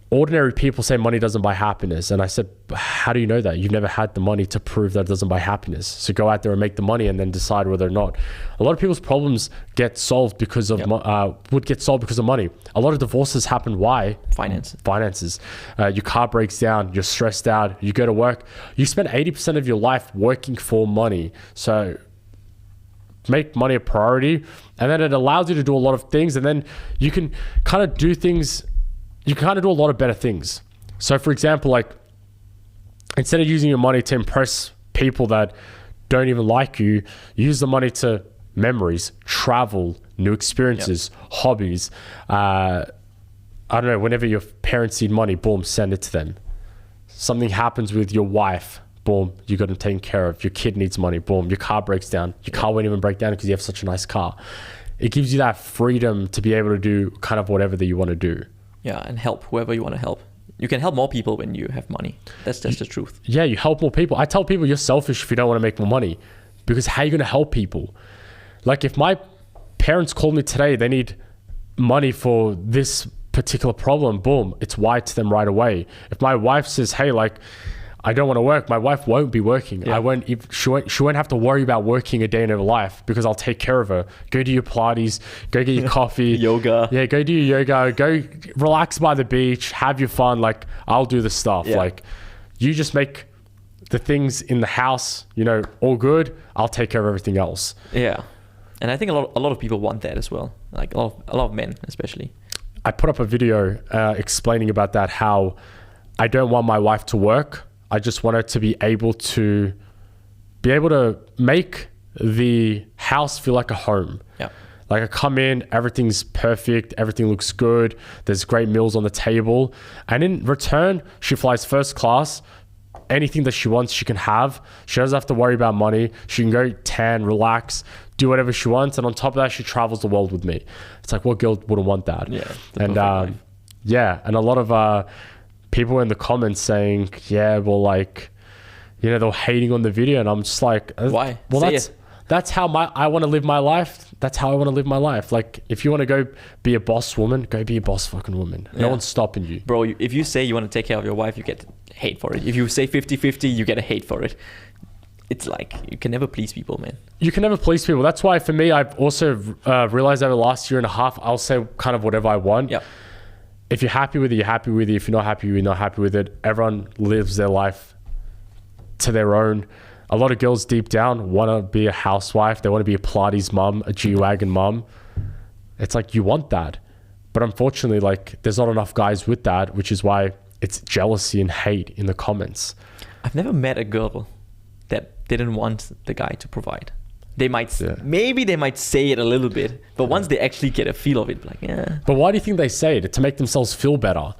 ordinary people say money doesn't buy happiness. And I said, how do you know that? You've never had the money to prove that it doesn't buy happiness. So go out there and make the money and then decide whether or not. A lot of people's problems get solved because of would get solved because of money. A lot of divorces happen. Why? Finances. Your car breaks down. You're stressed out. You go to work. You spend 80% of your life working for money. So make money a priority, and then it allows you to do a lot of things, and then you can kind of do things. You can kind of do a lot of better things. So, for example, like, instead of using your money to impress people that don't even like you, use the money to memories, travel, new experiences, hobbies. I don't know, whenever your parents need money, boom, send it to them. Something happens with your wife, boom, you got them taken care of. Your kid needs money, boom, your car breaks down. Your car won't even break down because you have such a nice car. It gives you that freedom to be able to do kind of whatever that you want to do. Yeah, and help whoever you want to help. You can help more people when you have money. That's just the truth. Yeah, you help more people. I tell people you're selfish if you don't want to make more money, because how are you going to help people? Like, if my parents called me today, they need money for this particular problem, boom, it's wired to them right away. If my wife says, hey, like, I don't want to work, my wife won't be working. Yeah. She won't have to worry about working a day in her life, because I'll take care of her. Go do your Pilates, go get your coffee. Yoga. Yeah, go do your yoga, go relax by the beach, have your fun. Like, I'll do the stuff. Yeah. Like, you just make the things in the house, all good. I'll take care of everything else. Yeah. And I think a lot of people want that as well. Like a lot of men, especially. I put up a video explaining about that, how I don't want my wife to work. I just want her to be able to make the house feel like a home. Yeah. Like, I come in, everything's perfect, everything looks good, there's great meals on the table, and in return, she flies first class. Anything that she wants, she can have. She doesn't have to worry about money. She can go tan, relax, do whatever she wants, and on top of that, she travels the world with me. It's like, what girl wouldn't want that? Yeah. And and a lot of people in the comments saying, yeah, well, like, they're hating on the video, and I'm just like, why? Well, that's how I want to live my life. That's how I want to live my life. Like, if you want to go be a boss woman, go be a boss fucking woman. No one's stopping you. Bro, if you say you want to take care of your wife, you get hate for it. If you say 50-50, you get a hate for it. It's like, you can never please people, man. You can never please people. That's why, for me, I've also realized over the last year and a half, I'll say kind of whatever I want. Yep. If you're happy with it, you're happy with it. If you're not happy, you're not happy with it. Everyone lives their life to their own. A lot of girls deep down want to be a housewife. They want to be a Pilates mum, a G-Wagon mum. It's like, you want that. But unfortunately, like, there's not enough guys with that, which is why it's jealousy and hate in the comments. I've never met a girl that didn't want the guy to provide. They might, maybe they might say it a little bit, but once they actually get a feel of it, like, yeah. But why do you think they say it? To make themselves feel better.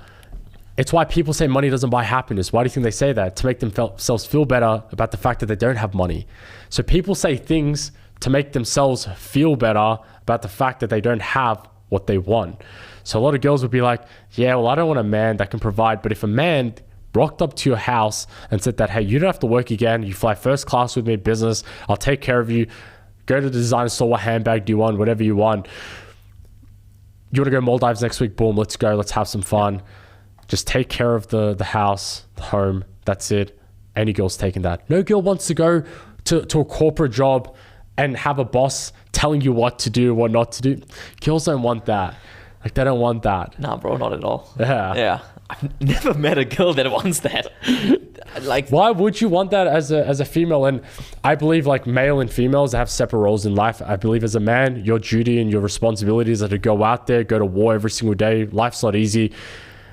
It's why people say money doesn't buy happiness. Why do you think they say that? To make themselves feel better about the fact that they don't have money. So people say things to make themselves feel better about the fact that they don't have what they want. So a lot of girls would be like, yeah, well, I don't want a man that can provide. But if a man rocked up to your house and said that, hey, you don't have to work again. You fly first class with me, business. I'll take care of you. Go to the designer store. What handbag do you want? Whatever you want. You want to go Maldives next week? Boom, let's go. Let's have some fun. Just take care of the house, the home. That's it. Any girl's taking that. No girl wants to go to a corporate job and have a boss telling you what to do, what not to do. Girls don't want that. Like, they don't want that. Nah, bro, not at all. Yeah. I've never met a girl that wants that. Like, why would you want that as a female? And I believe like male and females have separate roles in life. I believe as a man, your duty and your responsibilities are to go out there, go to war every single day. Life's not easy,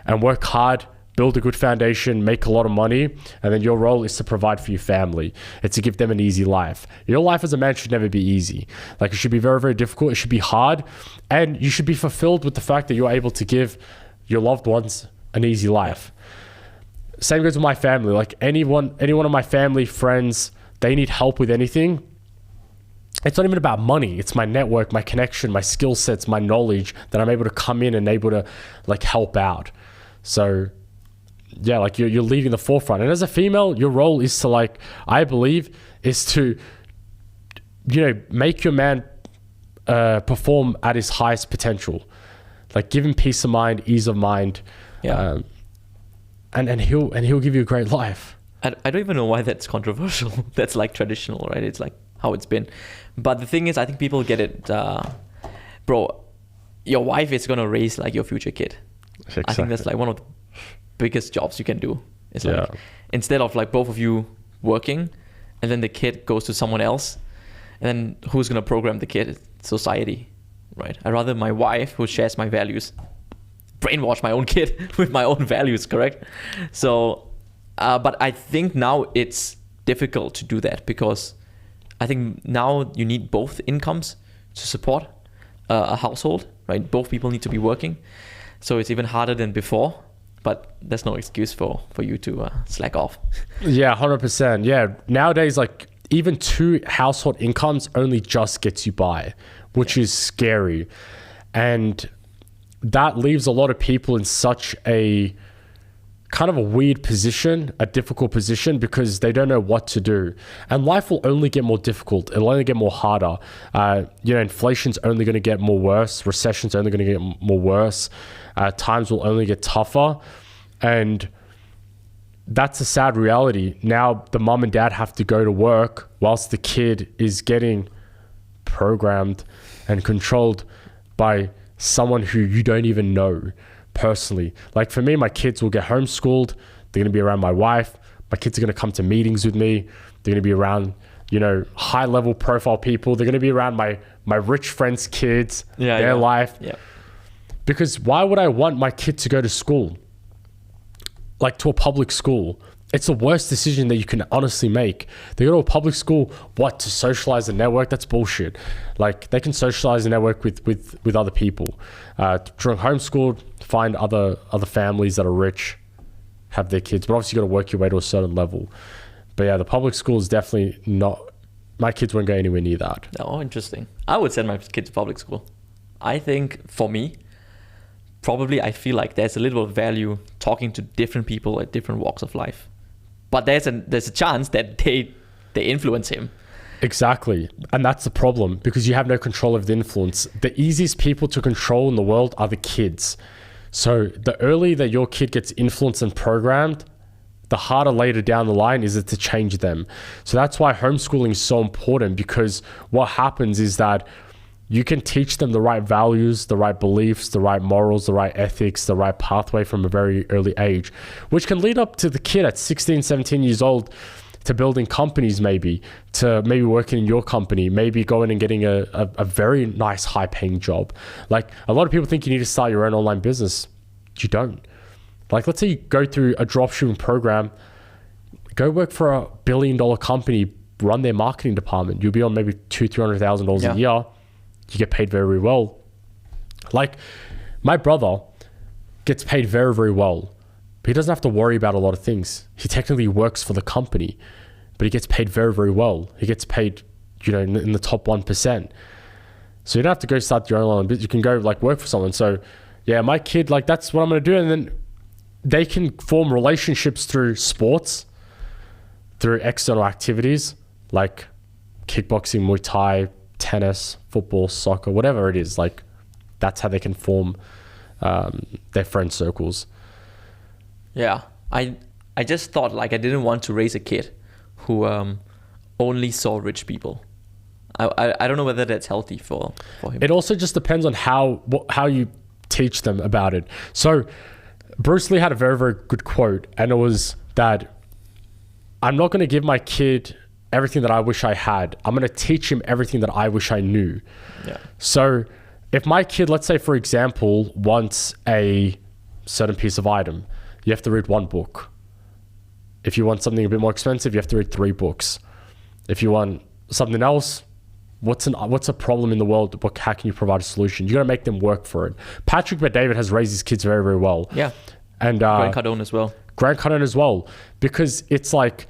and work hard, build a good foundation, make a lot of money. And then your role is to provide for your family. It's to give them an easy life. Your life as a man should never be easy. Like, it should be very, very difficult. It should be hard. And you should be fulfilled with the fact that you're able to give your loved ones an easy life. Same goes with my family. Like, any one of my family, friends, they need help with anything. It's not even about money. It's my network, my connection, my skill sets, my knowledge that I'm able to come in and able to like help out. So yeah, like you're leading the forefront. And as a female, your role is to, like, I believe, is to, make your man perform at his highest potential. Like, give him peace of mind, ease of mind. yeah. And he'll give you a great life. I don't even know why that's controversial. That's like traditional, right? It's like how it's been. But the thing is, I think people get it. Bro, your wife is going to raise like your future kid. Exactly. I think that's like one of the biggest jobs you can do. It's like, instead of like both of you working and then the kid goes to someone else, and then who's going to program the kid? Society, right? I'd rather my wife, who shares my values, brainwash my own kid with my own values, correct? So, but I think now it's difficult to do that, because I think now you need both incomes to support a household, right? Both people need to be working. So it's even harder than before, but there's no excuse for you to slack off. Yeah, 100%. Yeah, nowadays, like, even 2 household incomes only just gets you by, which is scary. And that leaves a lot of people in such a kind of a weird position, a difficult position, because they don't know what to do. And life will only get more difficult. It'll only get more harder. Inflation's only going to get more worse. Recession's only going to get more worse. Times will only get tougher. And that's a sad reality. Now the mom and dad have to go to work whilst the kid is getting programmed and controlled by someone who you don't even know personally. Like, for me, my kids will get homeschooled. They're going to be around my wife. My kids are going to come to meetings with me. They're going to be around, high level profile people. They're going to be around my rich friends' kids, their life. Yeah. Because why would I want my kid to go to school? Like, to a public school? It's the worst decision that you can honestly make. They go to a public school, to socialize and network? That's bullshit. Like, they can socialize and network with other people. During homeschool, find other families that are rich, have their kids. But obviously you got to work your way to a certain level. But yeah, the public school is definitely not, my kids won't go anywhere near that. Oh, interesting. I would send my kids to public school. I think for me, probably I feel like there's a little value talking to different people at different walks of life. But there's a chance that they influence him. Exactly. And that's the problem, because you have no control of the influence. The easiest people to control in the world are the kids. So the earlier that your kid gets influenced and programmed, the harder later down the line is it to change them. So that's why homeschooling is so important, because what happens is that you can teach them the right values, the right beliefs, the right morals, the right ethics, the right pathway from a very early age, which can lead up to the kid at 16, 17 years old to building companies, to maybe working in your company, maybe going and getting a very nice high paying job. Like, a lot of people think you need to start your own online business. You don't. Like, let's say you go through a dropshipping program, go work for $1 billion company, run their marketing department. You'll be on maybe $200,000-$300,000 a year. You get paid very, very well. Like, my brother gets paid very, very well. but he doesn't have to worry about a lot of things. He technically works for the company, but he gets paid very, very well. He gets paid, in the top 1%. So you don't have to go start your own online business. You can go like work for someone. So yeah, my kid, like that's what I'm going to do. And then they can form relationships through sports, through external activities like kickboxing, Muay Thai, tennis, football, soccer, whatever it is. Like that's how they can form their friend circles. Yeah, I just thought like I didn't want to raise a kid who only saw rich people. I don't know whether that's healthy for him. It also just depends on how you teach them about it. So Bruce Lee had a very, very good quote, and it was that I'm not going to give my kid everything that I wish I had. I'm going to teach him everything that I wish I knew. Yeah. So if my kid, let's say for example, wants a certain piece of item, you have to read 1 book. If you want something a bit more expensive, you have to read 3 books. If you want something else, what's a problem in the world? How can you provide a solution? You got to make them work for it. Patrick Bet-David has raised his kids very, very well. Yeah. And Grant Cardone as well. Grant Cardone as well. Because it's like,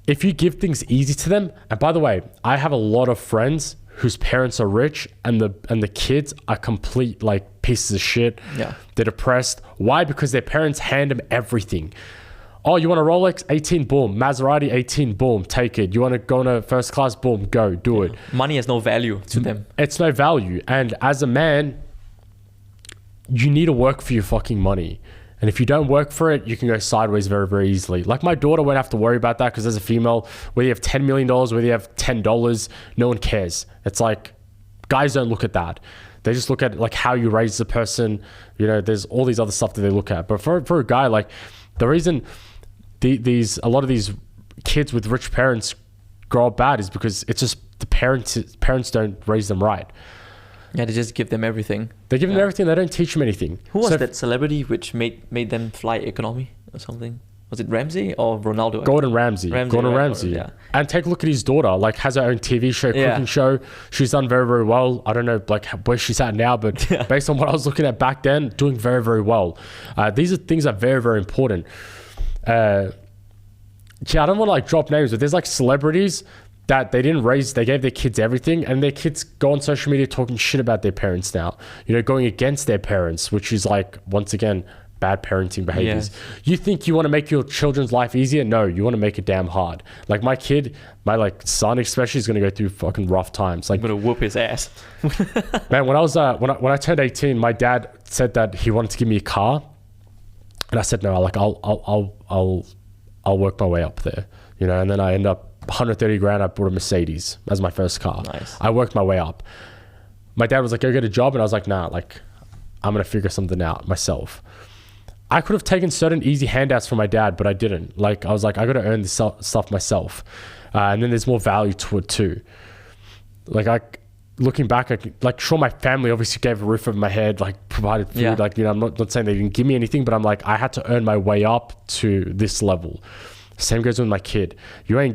if you give things easy to them, and by the way, I have a lot of friends whose parents are rich and the kids are complete like pieces of shit. Yeah. They're depressed. Why? Because their parents hand them everything. Oh, you want a Rolex? 18, boom. Maserati, 18, boom. Take it. You want to go on a first class? Boom, go, do it. Money has no value to them. It's no value. And as a man, you need to work for your fucking money. And if you don't work for it, you can go sideways very, very easily. Like my daughter won't have to worry about that because as a female, whether you have $10 million, whether you have $10, no one cares. It's like, guys don't look at that. They just look at like how you raise the person. There's all these other stuff that they look at. But for a guy, like the reason a lot of these kids with rich parents grow up bad is because it's just the parents don't raise them right. Yeah, they just give them everything. They give them everything. They don't teach them anything. Who was that celebrity which made them fly economy or something? Was it Ramsey or Ronaldo? Gordon Ramsay. Gordon Ramsay. Yeah. And take a look at his daughter. Like has her own TV show, cooking show. She's done very, very well. I don't know like where she's at now, but based on what I was looking at back then, doing very, very well. These are things that are very, very important. I don't want to like drop names, but there's like celebrities that they didn't raise, they gave their kids everything, and their kids go on social media talking shit about their parents now, going against their parents, which is like, once again, bad parenting behaviors. Yes. You think you want to make your children's life easier? No, you want to make it damn hard. Like my kid, my like son especially, is going to go through fucking rough times. Like, I'm going to whoop his ass. Man, when I turned 18, my dad said that he wanted to give me a car, and I said no. Like I'll work my way up there, and then I end up 130 grand. I bought a Mercedes as my first car. Nice. I worked my way up. My dad was like, go get a job. And I was like, nah, like I'm going to figure something out myself. I could have taken certain easy handouts from my dad, but I didn't. Like, I was like, I got to earn this stuff myself. And then there's more value to it too. Like looking back, sure, my family obviously gave a roof over my head, like provided food. Yeah. Like, I'm not saying they didn't give me anything, but I'm like, I had to earn my way up to this level. Same goes with my kid. I ain't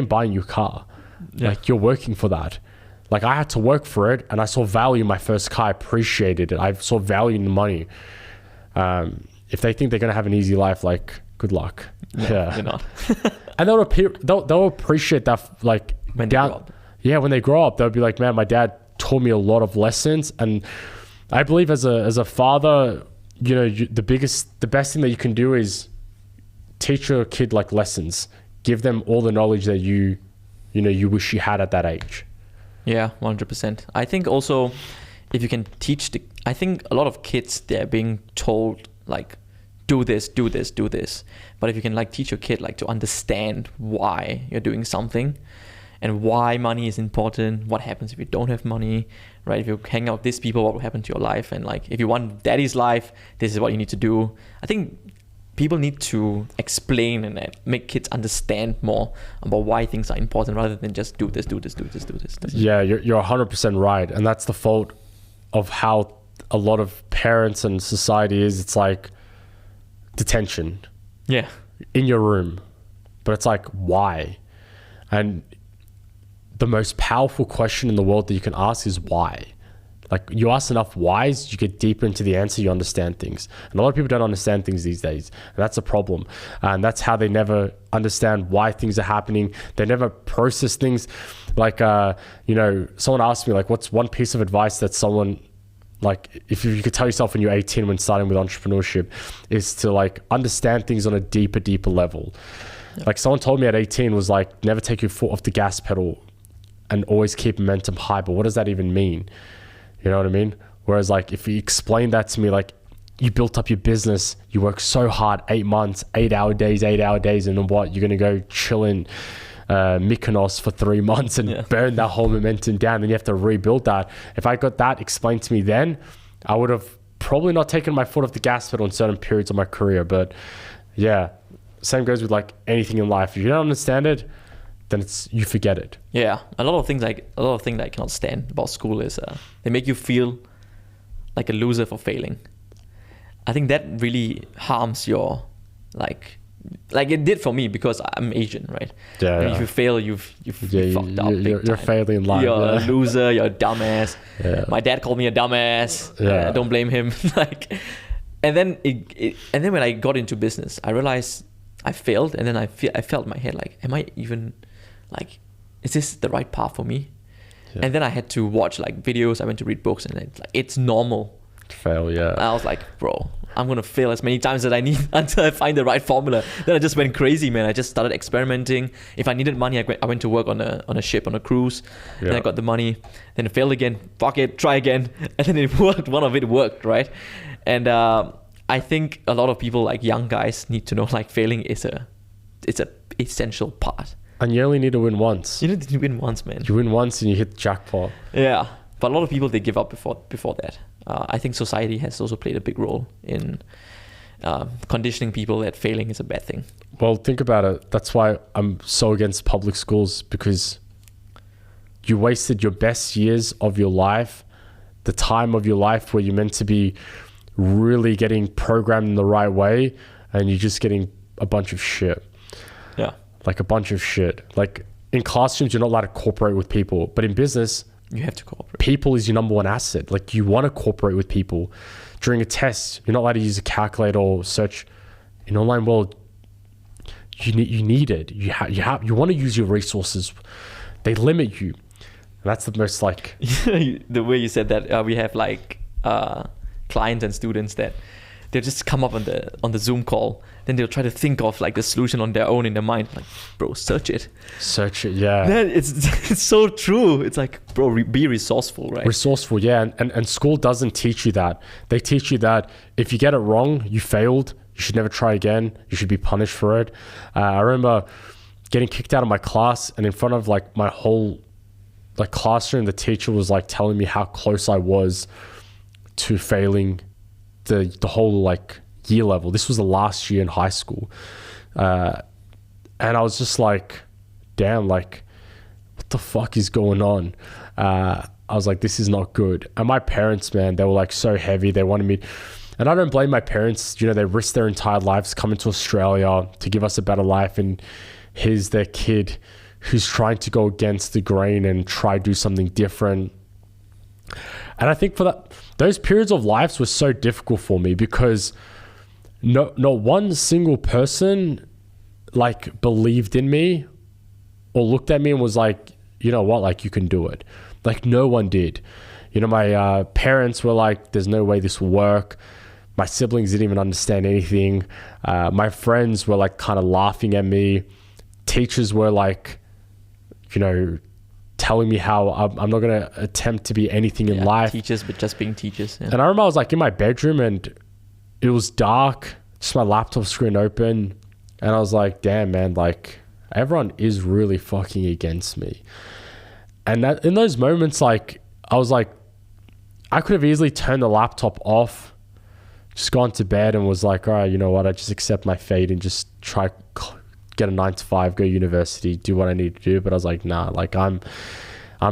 buying you a car. Yeah. Like you're working for that. Like I had to work for it, and I saw value in my first car. I appreciated it. I saw value in the money. If they think they're gonna have an easy life, like good luck. No, yeah, you're not. And they'll appreciate that. Like when they grow up. Yeah, when they grow up, they'll be like, man, my dad taught me a lot of lessons, and I believe as a father, the best thing that you can do is teach your kid like lessons. Give them all the knowledge that you wish you had at that age. Yeah, 100%. I think also if you can teach I think a lot of kids, they're being told like, do this, do this, do this. But if you can like teach your kid like to understand why you're doing something and why money is important, what happens if you don't have money, right? If you hang out with these people, what will happen to your life? And like, if you want daddy's life, this is what you need to do. I think people need to explain and make kids understand more about why things are important rather than just do this, do this, do this, do this. Yeah, you're 100% right. And that's the fault of how a lot of parents and society is. It's like detention. Yeah. In your room. But it's like, why? And the most powerful question in the world that you can ask is why? Like you ask enough whys, you get deeper into the answer, you understand things. And a lot of people don't understand things these days. And that's a problem. And that's how they never understand why things are happening. They never process things. Like, someone asked me, like, what's one piece of advice that someone, like, if you could tell yourself when you're 18 when starting with entrepreneurship, is to like understand things on a deeper level. Yeah. Like someone told me at 18 was like, never take your foot off the gas pedal and always keep momentum high. But what does that even mean? You know what I mean? Whereas like, if you explain that to me, like you built up your business, you work so hard, 8 months, 8-hour days, and then what? You're going to go chill in Mykonos for 3 months and burn that whole momentum down. Then you have to rebuild that. If I got that explained to me then, I would have probably not taken my foot off the gas pedal in certain periods of my career. But yeah, same goes with like anything in life. If you don't understand it, then you forget it. Yeah, a lot of things I cannot stand about school is they make you feel like a loser for failing. I think that really harms your like it did for me because I'm Asian, right? Yeah. And if you fail, you've fucked up. You're failing in life. You're a loser. You're a dumbass. Yeah. My dad called me a dumbass. Yeah. Don't blame him. And then when I got into business, I realized I failed, and then I felt in my head like, am I even like, is this the right path for me? Yeah. And then I had to watch like videos. I went to read books, and it's normal to fail. Yeah. And I was like, bro, I'm gonna fail as many times as I need until I find the right formula. Then I just went crazy, man. I just started experimenting. If I needed money, I went to work on a ship, on a cruise. Yeah. Then I got the money. Then it failed again. Fuck it, try again. And then it worked. One of it worked, right? And I think a lot of people, like young guys, need to know like failing is a essential part. And you only need to win once. You need to win once, man. You win once and you hit the jackpot. Yeah, but a lot of people, they give up before that. I think society has also played a big role in conditioning people that failing is a bad thing. Well, think about it. That's why I'm so against public schools, because you wasted your best years of your life, the time of your life where you're meant to be really getting programmed in the right way, and you're just getting a bunch of shit. Yeah. Like a bunch of shit. Like in classrooms, you're not allowed to cooperate with people, but in business, you have to cooperate. People is your number one asset. Like you want to cooperate with people. During a test, you're not allowed to use a calculator or search. In online world, you need it. You want to use your resources. They limit you. And that's the most like the way you said that. We have like clients and students that they'll just come up on the Zoom call, then they'll try to think of like the solution on their own in their mind. Like, bro, search it, yeah. Man, it's so true. It's like, bro, be resourceful, right? Resourceful, yeah. And school doesn't teach you that. They teach you that if you get it wrong, you failed, you should never try again, you should be punished for it. I remember getting kicked out of my class, and in front of like my whole like classroom, the teacher was like telling me how close I was to failing the whole like year level. This was the last year in high school. And I was just like, damn, like what the fuck is going on? I was like, this is not good. And my parents, man, they were like so heavy. They wanted me, and I don't blame my parents. You know, they risked their entire lives coming to Australia to give us a better life. And here's their kid who's trying to go against the grain and try to do something different. And I think for that, those periods of lives were so difficult for me because not one single person like believed in me or looked at me and was like, you know what, like you can do it. Like no one did. You know, my parents were like, there's no way this will work. My siblings didn't even understand anything. My friends were like kind of laughing at me. Teachers were like, you know, telling me how I'm not going to attempt to be anything in life. Teachers, but just being teachers. Yeah. And I remember I was like in my bedroom and it was dark, just my laptop screen open. And I was like, damn, man, like everyone is really fucking against me. And that, in those moments, like, I was like, I could have easily turned the laptop off, just gone to bed and was like, all right, you know what? I just accept my fate and just try get a 9-to-5, go to university, do what I need to do. But I was like, nah, like I'm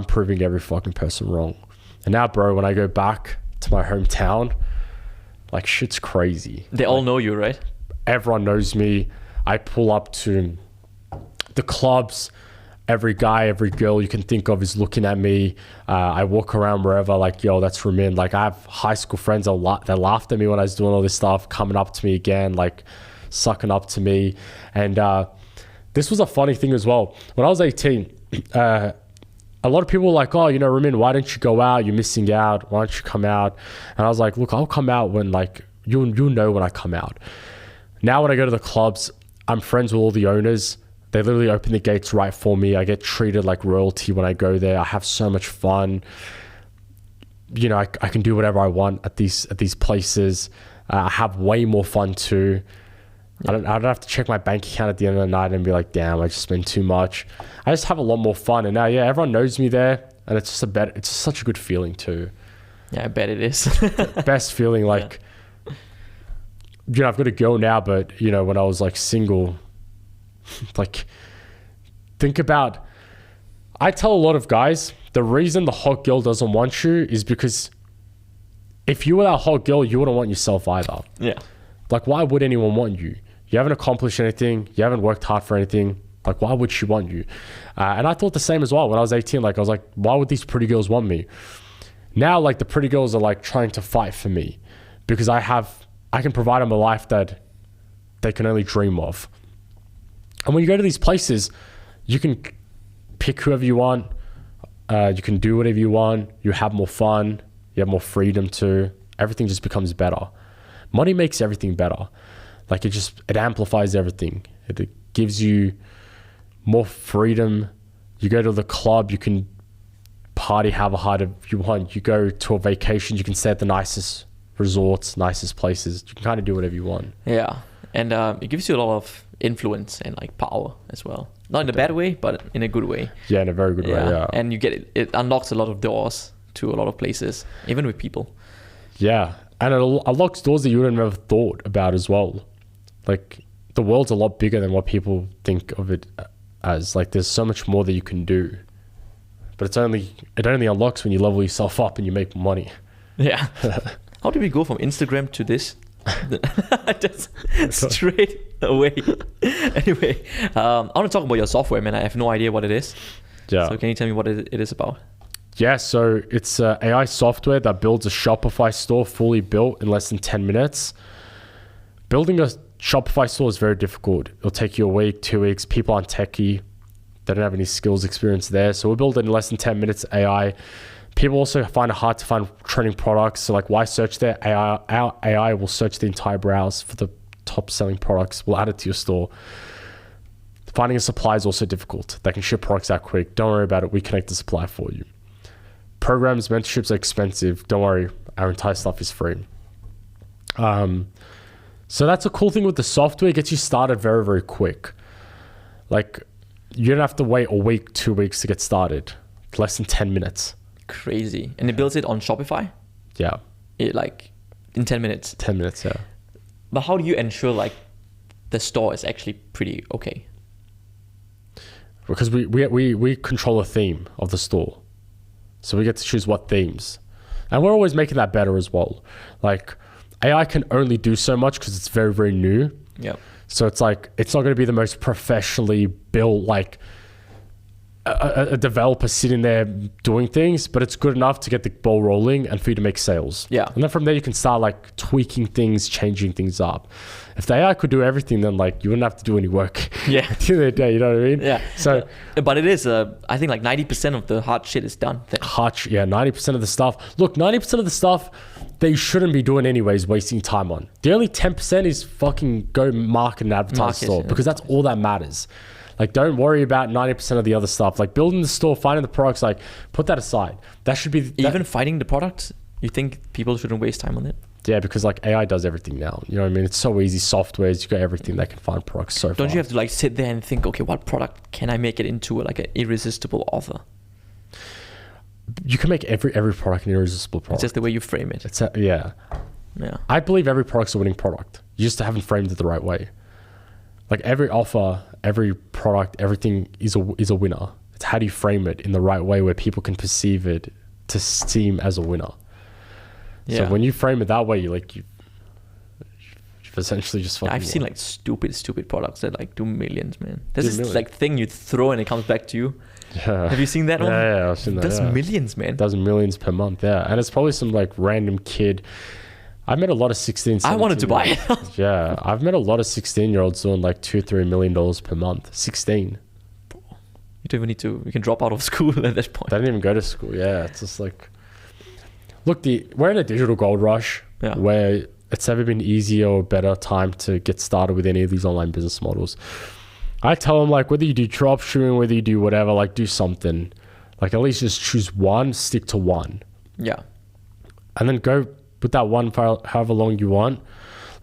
proving every fucking person wrong. And now, bro, when I go back to my hometown, like shit's crazy. They all know you, right? Everyone knows me. I pull up to the clubs every guy, every girl you can think of is looking at me. I walk around wherever, like, yo, that's Ramin. Like, I have high school friends that laughed at me when I was doing all this stuff, coming up to me again, like sucking up to me. And this was a funny thing as well. When I was 18, a lot of people were like, oh, you know, Ramin, why don't you go out? You're missing out. Why don't you come out? And I was like, look, I'll come out when, like, you'll know when I come out. Now when I go to the clubs, I'm friends with all the owners. They literally open the gates right for me. I get treated like royalty when I go there. I have so much fun. You know, I can do whatever I want at these places. I have way more fun too. I don't have to check my bank account at the end of the night and be like, damn, I just spent too much. I just have a lot more fun. And now, yeah, everyone knows me there, and it's just it's such a good feeling too. Yeah, I bet it is. Best feeling, like, you know, I've got a girl now, but you know, when I was like single, like, think about, I tell a lot of guys, the reason the hot girl doesn't want you is because if you were that hot girl, you wouldn't want yourself either. Yeah. Like, why would anyone want you? You haven't accomplished anything. You haven't worked hard for anything. Like, why would she want you? And I thought the same as well. When I was 18, like, I was like, why would these pretty girls want me? Now, like, the pretty girls are like trying to fight for me because I can provide them a life that they can only dream of. And when you go to these places, you can pick whoever you want. You can do whatever you want. You have more fun. You have more freedom too. Everything just becomes better. Money makes everything better. Like, it amplifies everything. It gives you more freedom. You go to the club, you can party however hard you want. You go to a vacation, you can stay at the nicest resorts, nicest places. You can kind of do whatever you want. Yeah. And it gives you a lot of influence and like power as well. Not in a bad way, but in a good way. Yeah, in a very good way, yeah. And you get it unlocks a lot of doors to a lot of places, even with people. Yeah. And it unlocks doors that you would have never thought about as well. Like, the world's a lot bigger than what people think of it as. Like, there's so much more that you can do. But it only unlocks when you level yourself up and you make money. Yeah. How did we go from Instagram to this? Just straight away. Anyway, I want to talk about your software, man. I have no idea what it is. Yeah. So can you tell me what it is about? Yeah, so it's AI software that builds a Shopify store fully built in less than 10 minutes. Building a Shopify store is very difficult. It'll take you a week, 2 weeks. People aren't techie. They don't have any skills experience there. So we'll build it in less than 10 minutes, AI. People also find it hard to find trending products. So like, why search there? Our AI will search the entire browse for the top selling products. We'll add it to your store. Finding a supply is also difficult. They can ship products out quick. Don't worry about it. We connect the supply for you. Programs, mentorships are expensive. Don't worry. Our entire stuff is free. So that's a cool thing with the software. It gets you started very, very quick. Like, you don't have to wait a week, 2 weeks to get started. Less than 10 minutes. Crazy. And it builds it on Shopify? Yeah. It like in 10 minutes? 10 minutes, yeah. But how do you ensure like the store is actually pretty okay? Because we control the theme of the store. So we get to choose what themes. And we're always making that better as well. Like, AI can only do so much because it's very, very new. Yeah. So it's like, it's not going to be the most professionally built, like a developer sitting there doing things, but it's good enough to get the ball rolling and for you to make sales. Yeah. And then from there you can start like tweaking things, changing things up. If the AI could do everything, then like you wouldn't have to do any work. Yeah. At the end of the day, you know what I mean? Yeah. So, but it is, I think like 90% of the hard shit is done. Yeah, 90% of the stuff. Look, 90% of the stuff they shouldn't be doing anyways, wasting time on. The only 10% is fucking go market and advertise the store, because that's all that matters. Like, don't worry about 90% of the other stuff. Like building the store, finding the products, like put that aside. That should be... Even finding the product, you think people shouldn't waste time on it? Yeah, because like AI does everything now. You know what I mean? It's so easy. Softwares, you got everything that can find products so fast. Don't you have to like sit there and think, okay, what product can I make it into like an irresistible offer? You can make every product an irresistible product. It's just the way you frame it. Yeah. I believe every product's a winning product. You just haven't framed it the right way. Like every offer, every product, everything is a winner. It's how do you frame it in the right way where people can perceive it to seem as a winner. Yeah. So when you frame it that way, you essentially just fucking. I've seen like stupid products that like do millions, man. There's Do this millions. like thing you throw and it comes back to you. Yeah. Have you seen that one? Yeah, I've seen that. Does yeah. millions, man. Does millions per month, yeah. And it's probably some like random kid. I met a lot of 16, 17. I wanted to buy it. Yeah, I've met a lot of 16-year-olds doing like $2-3 million per month. 16. You don't even need to. You can drop out of school at that point. They didn't even go to school. Yeah, it's just like, look, we're in a digital gold rush where it's never been easier or better time to get started with any of these online business models. I tell them like, whether you do dropshipping, whether you do whatever, like do something. Like at least just choose one, stick to one. Yeah. And then go with that one for however long you want.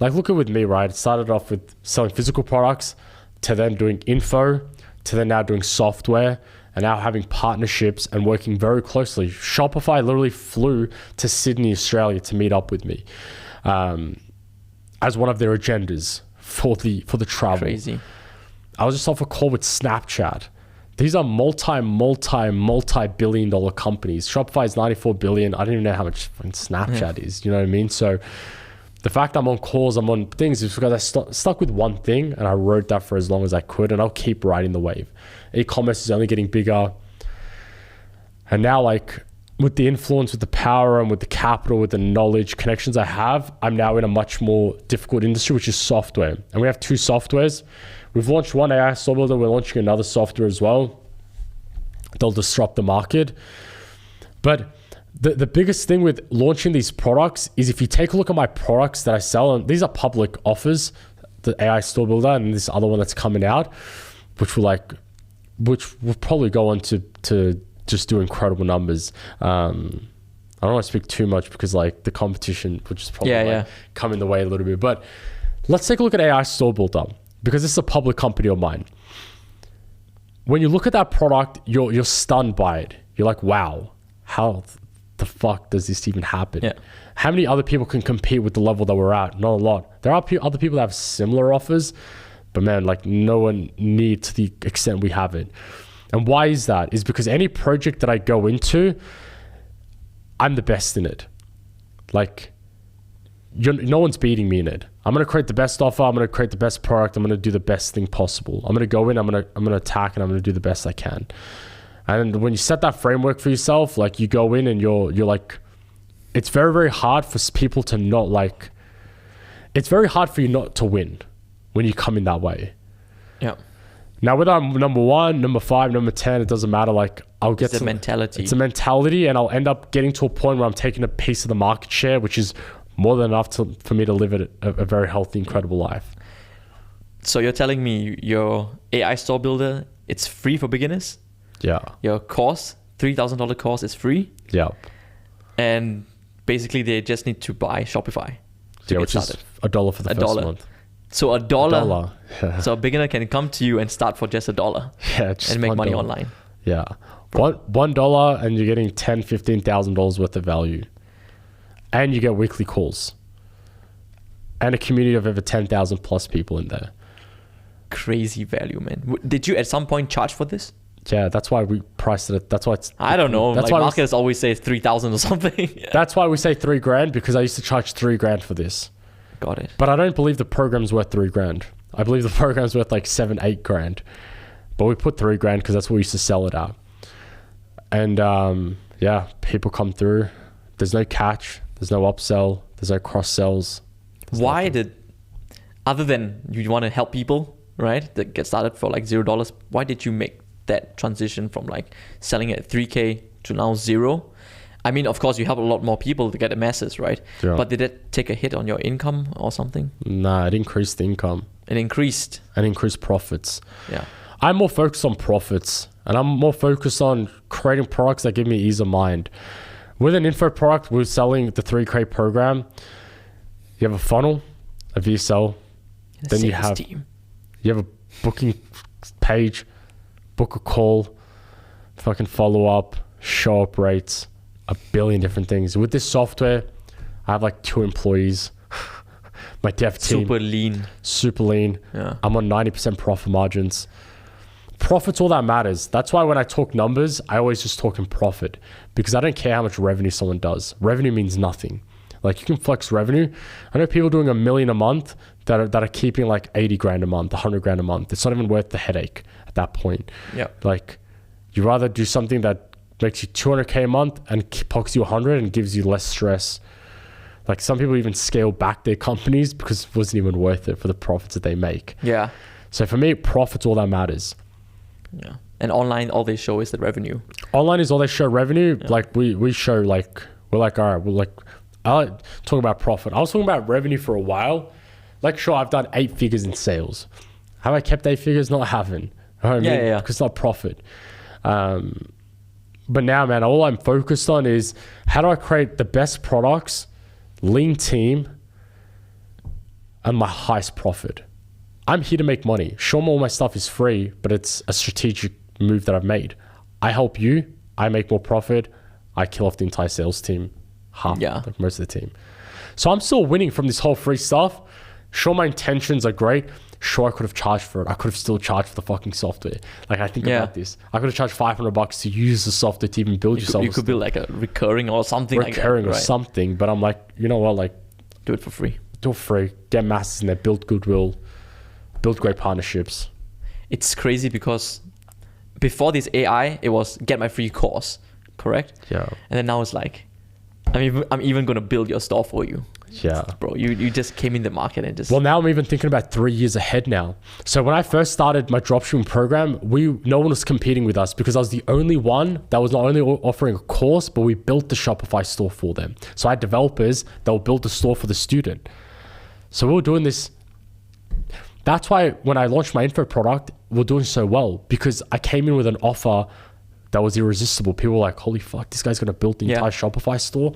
Like look at with me, right? It started off with selling physical products to then doing info to then now doing software and now having partnerships and working very closely. Shopify literally flew to Sydney, Australia to meet up with me as one of their agendas for the travel. Crazy. I was just off a call with Snapchat. These are multi-billion dollar companies. Shopify is 94 billion. I don't even know how much fucking Snapchat is. You know what I mean? So the fact I'm on calls, I'm on things is because I stuck with one thing and I rode that for as long as I could, and I'll keep riding the wave. E-commerce is only getting bigger. And now like with the influence, with the power and with the capital, with the knowledge, connections I have, I'm now in a much more difficult industry, which is software. And we have two softwares. We've launched one AI store builder. We're launching another software as well. They'll disrupt the market. But the biggest thing with launching these products is if you take a look at my products that I sell, and these are public offers, the AI store builder and this other one that's coming out, which will probably go on to just do incredible numbers. I don't want to speak too much because like the competition, which is probably come in the way a little bit. But let's take a look at AI store builder, because this is a public company of mine. When you look at that product, you're stunned by it. You're like, wow, how the fuck does this even happen? Yeah. How many other people can compete with the level that we're at? Not a lot. There are other people that have similar offers, but man, like no one near to the extent we have it. And why is that? Is because any project that I go into, I'm the best in it. Like, no one's beating me in it. I'm going to create the best offer. I'm going to create the best product. I'm going to do the best thing possible. I'm going to go in, I'm going to attack, and I'm going to do the best I can. And when you set that framework for yourself, like you go in and you're like, it's very, very hard for people to not like, it's very hard for you not to win when you come in that way. Yeah. Now, whether I'm number 1, number 5, number 10, it doesn't matter. Like I'll get It's a mentality. It's a mentality, and I'll end up getting to a point where I'm taking a piece of the market share, which is more than enough for me to live a very healthy, incredible life. So you're telling me your AI store builder, it's free for beginners? Yeah. Your course, $3,000 course is free? Yeah. And basically they just need to buy Shopify to get which started. is $1 for the first month. So $1. Yeah. So a beginner can come to you and start for just $1. Yeah, just and make money $1. online. Yeah. $1 and you're getting $10,000, $15,000 worth of value. And you get weekly calls. And a community of over 10,000 plus people in there. Crazy value, man. Did you at some point charge for this? Yeah, that's why we priced it. That's why it's... I don't know. That's like why marketers always say 3,000 or something. That's why we say $3,000, because I used to charge $3,000 for this. Got it. But I don't believe the program's worth $3,000. I believe the program's worth like $7,000-8,000. But we put $3,000 because that's what we used to sell it at. And yeah, people come through. There's no catch. There's no upsell. There's no cross sells. Why did, other than you want to help people, right, that get started for like $0, why did you make that transition from like selling at $3,000 to now $0? I mean, of course, you help a lot more people to get the masses, right? Yeah. But did it take a hit on your income or something? Nah, it increased the income. It increased. And increased profits. Yeah. I'm more focused on profits, and I'm more focused on creating products that give me ease of mind. With an info product, we're selling the 3K program. You have a funnel, a VSL, then you have a booking page, book a call, fucking follow up, show up rates, a billion different things. With this software, I have like 2 employees. My dev team. Super lean. Yeah. I'm on 90% profit margins. Profit's all that matters. That's why when I talk numbers, I always just talk in profit, because I don't care how much revenue someone does. Revenue means nothing. Like you can flex revenue. I know people doing $1 million a month that are keeping like 80 grand a month, 100 grand a month. It's not even worth the headache at that point. Yeah. Like you rather do something that makes you 200K a month and pockets you 100 and gives you less stress. Like some people even scale back their companies because it wasn't even worth it for the profits that they make. Yeah. So for me, profit's all that matters. Yeah. And online, all they show is the revenue. Online is all they show revenue. Yeah. Like we show like, we're like, all right, we're like, I like talking about profit. I was talking about revenue for a while. Like, sure, I've done 8 figures in sales. Have I kept 8 figures? No, I haven't. You know what I mean? Yeah. Because it's not profit. But now, man, all I'm focused on is how do I create the best products, lean team, and my highest profit. I'm here to make money. Sure, all my stuff is free, but it's a strategic move that I've made. I help you. I make more profit. I kill off the entire sales team, like most of the team. So I'm still winning from this whole free stuff. Sure, my intentions are great. Sure, I could have charged for it. I could have still charged for the fucking software. Like I think about this. I could have charged $500 to use the software to even build yourself. You could build like a recurring or something like that. Recurring or something. But I'm like, you know what? Like, do it for free. Do it for free. Get masses in there. Build goodwill. Build great partnerships. It's crazy because before this AI, it was get my free course, correct? Yeah. And then now it's like, I'm even going to build your store for you. Yeah. Bro, you just came in the market and just... Well, now I'm even thinking about 3 years ahead now. So when I first started my dropshipping program, no one was competing with us because I was the only one that was not only offering a course, but we built the Shopify store for them. So I had developers that will build the store for the student. So we were doing this. That's why when I launched my info product, we're doing so well because I came in with an offer that was irresistible. People were like, holy fuck, this guy's going to build the entire Shopify store.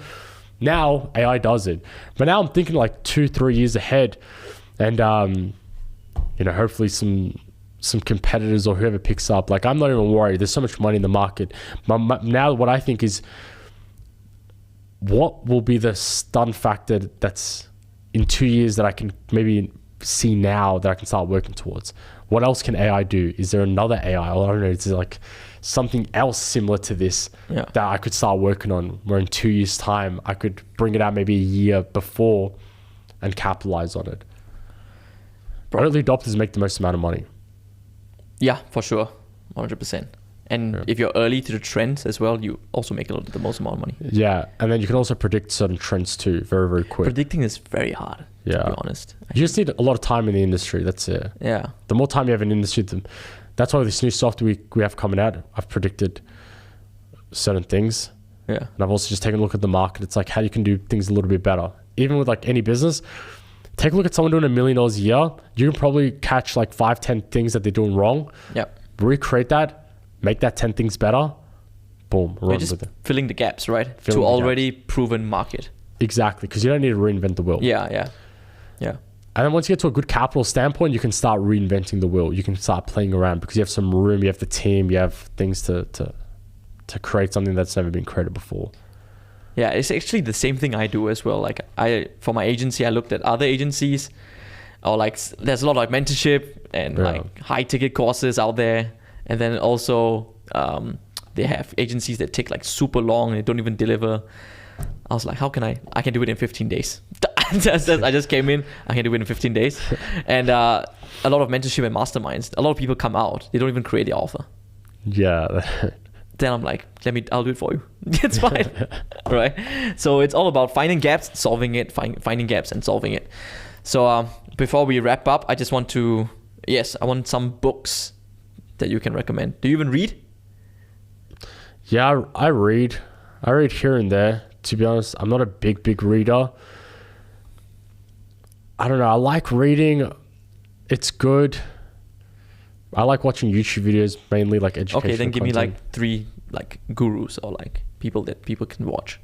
Now AI does it. But now I'm thinking like 2-3 years ahead and, hopefully some competitors or whoever picks up, like I'm not even worried. There's so much money in the market. Now what I think is what will be the stun factor that's in 2 years that I can maybe see now that I can start working towards? What else can AI do? Is there another AI? I don't know. Is there like something else similar to this that I could start working on where in 2 years time, I could bring it out maybe a year before and capitalize on it? Early adopters make the most amount of money. Yeah, for sure. 100%. And if you're early to the trends as well, you also make the most amount of money. Yeah. And then you can also predict certain trends too, very, very quick. Predicting is very hard, to be honest. You just need a lot of time in the industry. That's it. Yeah. The more time you have in the industry, that's why this new software we have coming out, I've predicted certain things. Yeah. And I've also just taken a look at the market. It's like how you can do things a little bit better. Even with like any business, take a look at someone doing $1 million a year. You can probably catch like 5-10 things that they're doing wrong. Yep. Recreate that. Make that 10 things better. Boom. You're just filling the gaps, right? To already proven market. Exactly. Because you don't need to reinvent the wheel. Yeah. And then once you get to a good capital standpoint, you can start reinventing the wheel. You can start playing around because you have some room, you have the team, you have things to create something that's never been created before. Yeah, it's actually the same thing I do as well. Like for my agency, I looked at other agencies, or like there's a lot of like mentorship and like high ticket courses out there. And then also they have agencies that take like super long and they don't even deliver. I was like, how can I can do it in 15 days. I just came in, I can do it in 15 days. And a lot of mentorship and masterminds, a lot of people come out, they don't even create the offer. Yeah. Then I'm like, I'll do it for you. It's fine. Right? So it's all about finding gaps, solving it, finding gaps and solving it. So before we wrap up, I just want I want some books that you can recommend. Do you even read? Yeah, I read. I read here and there. To be honest, I'm not a big reader. I don't know. I like reading. It's good. I like watching YouTube videos, mainly like educational Okay, then give me content. like 3 like gurus or like people that people can watch.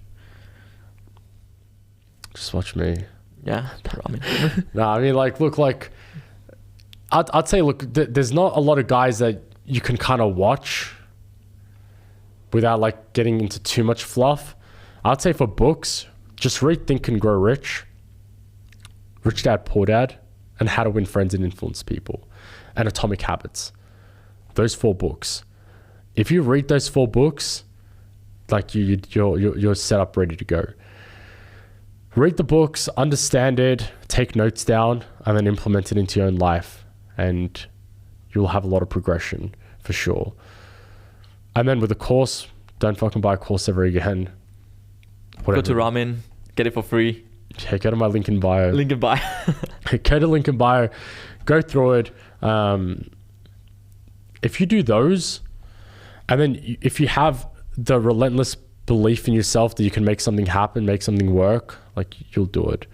Just watch me. Yeah, Ramin. No, I mean like, look, like I'd say, look, there's not a lot of guys that you can kind of watch without like getting into too much fluff. I'd say for books, just read Think and Grow Rich, Rich Dad, Poor Dad, and How to Win Friends and Influence People, and Atomic Habits. Those 4 books. If you read those 4 books, like you're set up ready to go. read the books, understand it, take notes down, and then implement it into your own life. And you'll have a lot of progression for sure. And then with the course, don't fucking buy a course ever again. Whatever. Go to Ramin, get it for free. Yeah, go to my link in bio. Link in bio. Go to link in bio, go through it. If you do those, and then if you have the relentless belief in yourself that you can make something happen, make something work, like you'll do it.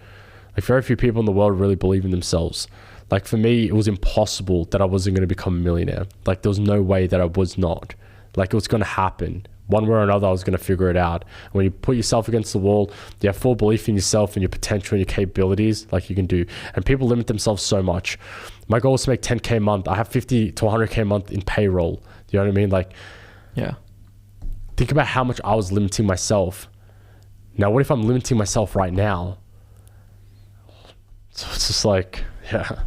Like very few people in the world really believe in themselves. Like for me, it was impossible that I wasn't going to become a millionaire. Like there was no way that I was not. Like it was going to happen. One way or another, I was going to figure it out. When you put yourself against the wall, you have full belief in yourself and your potential and your capabilities, like you can do. And people limit themselves so much. My goal is to make 10K a month. I have 50 to 100K a month in payroll. You know what I mean? Like, yeah. Think about how much I was limiting myself. Now, what if I'm limiting myself right now? So it's just like, yeah.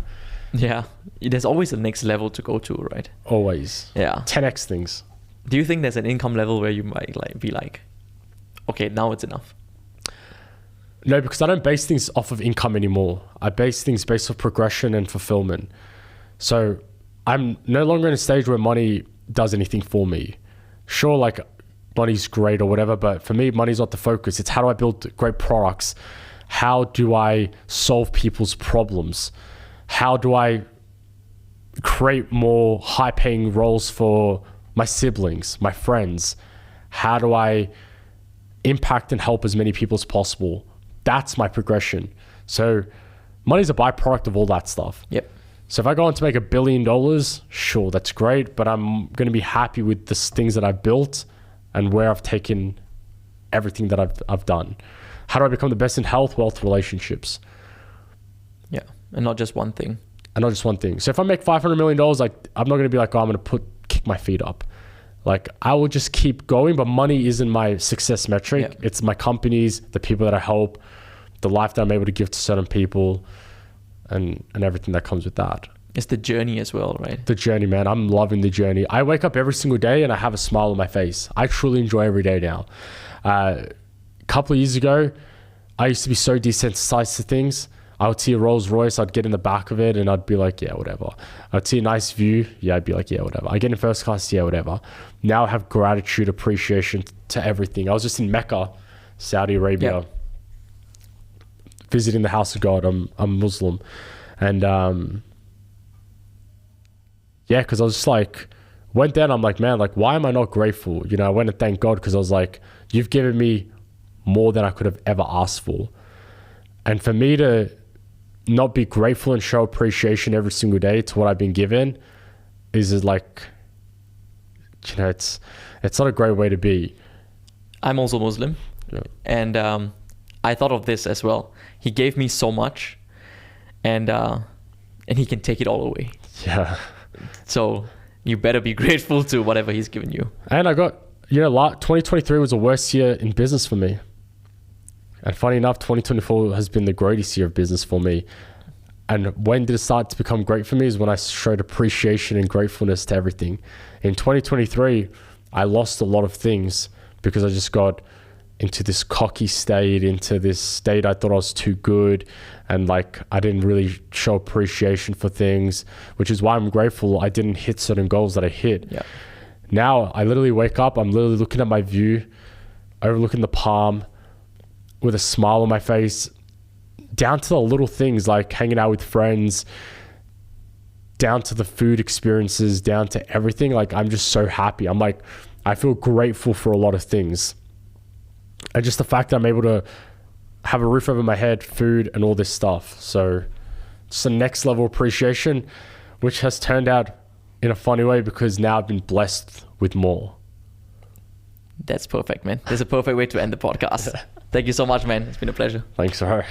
Yeah. There's always a next level to go to, right? Always. Yeah. 10x things. Do you think there's an income level where you might be like, okay, now it's enough? No, because I don't base things off of income anymore. I base things based off progression and fulfillment. So I'm no longer in a stage where money does anything for me. Sure, like money's great or whatever, but for me, money's not the focus. It's how do I build great products? How do I solve people's problems? How do I create more high-paying roles for my siblings, my friends? How do I impact and help as many people as possible? That's my progression. So money's a byproduct of all that stuff. Yep. So if I go on to make $1 billion, sure, that's great, but I'm going to be happy with the things that I've built and where I've taken everything that I've done. How do I become the best in health, wealth, relationships? Yeah. And not just one thing. And not just one thing. So if I make $500 million, like I'm not going to be like, oh, I'm going to kick my feet up. Like I will just keep going, but money isn't my success metric. Yeah. It's my companies, the people that I help, the life that I'm able to give to certain people, and everything that comes with that. It's the journey as well, right? The journey, man. I'm loving the journey. I wake up every single day and I have a smile on my face. I truly enjoy every day now. A couple of years ago, I used to be so desensitized to things. I would see a Rolls Royce, I'd get in the back of it and I'd be like, yeah, whatever. I'd see a nice view, yeah, I'd be like, yeah, whatever. I get in first class, yeah, whatever. Now I have gratitude, appreciation to everything. I was just in Mecca, Saudi Arabia, Yep. visiting the house of God. I'm Muslim. And yeah, because I was just like, went there and I'm like, man, like, why am I not grateful? You know, I went and thanked God because I was like, you've given me more than I could have ever asked for. And for me to not be grateful and show appreciation every single day to what I've been given is like, you know, it's not a great way to be. I'm also Muslim. Yeah. And I thought of this as well. He gave me so much and he can take it all away. Yeah. So you better be grateful to whatever he's given you. And I got, 2023 was the worst year in business for me. And funny enough, 2024 has been the greatest year of business for me. And when did it start to become great for me is when I showed appreciation and gratefulness to everything. In 2023, I lost a lot of things because I just got into this cocky state, into this state I thought I was too good. And like, I didn't really show appreciation for things, which is why I'm grateful I didn't hit certain goals that I hit. Yeah. Now I literally wake up, I'm literally looking at my view, overlooking the palm with a smile on my face, down to the little things like hanging out with friends, down to the food experiences, down to everything. Like, I'm just so happy. I'm like, I feel grateful for a lot of things. And just the fact that I'm able to have a roof over my head, food, and all this stuff. So it's the next level appreciation, which has turned out in a funny way because now I've been blessed with more. That's perfect, man. That's a perfect way to end the podcast. Thank you so much, man. It's been a pleasure. Thanks, all right.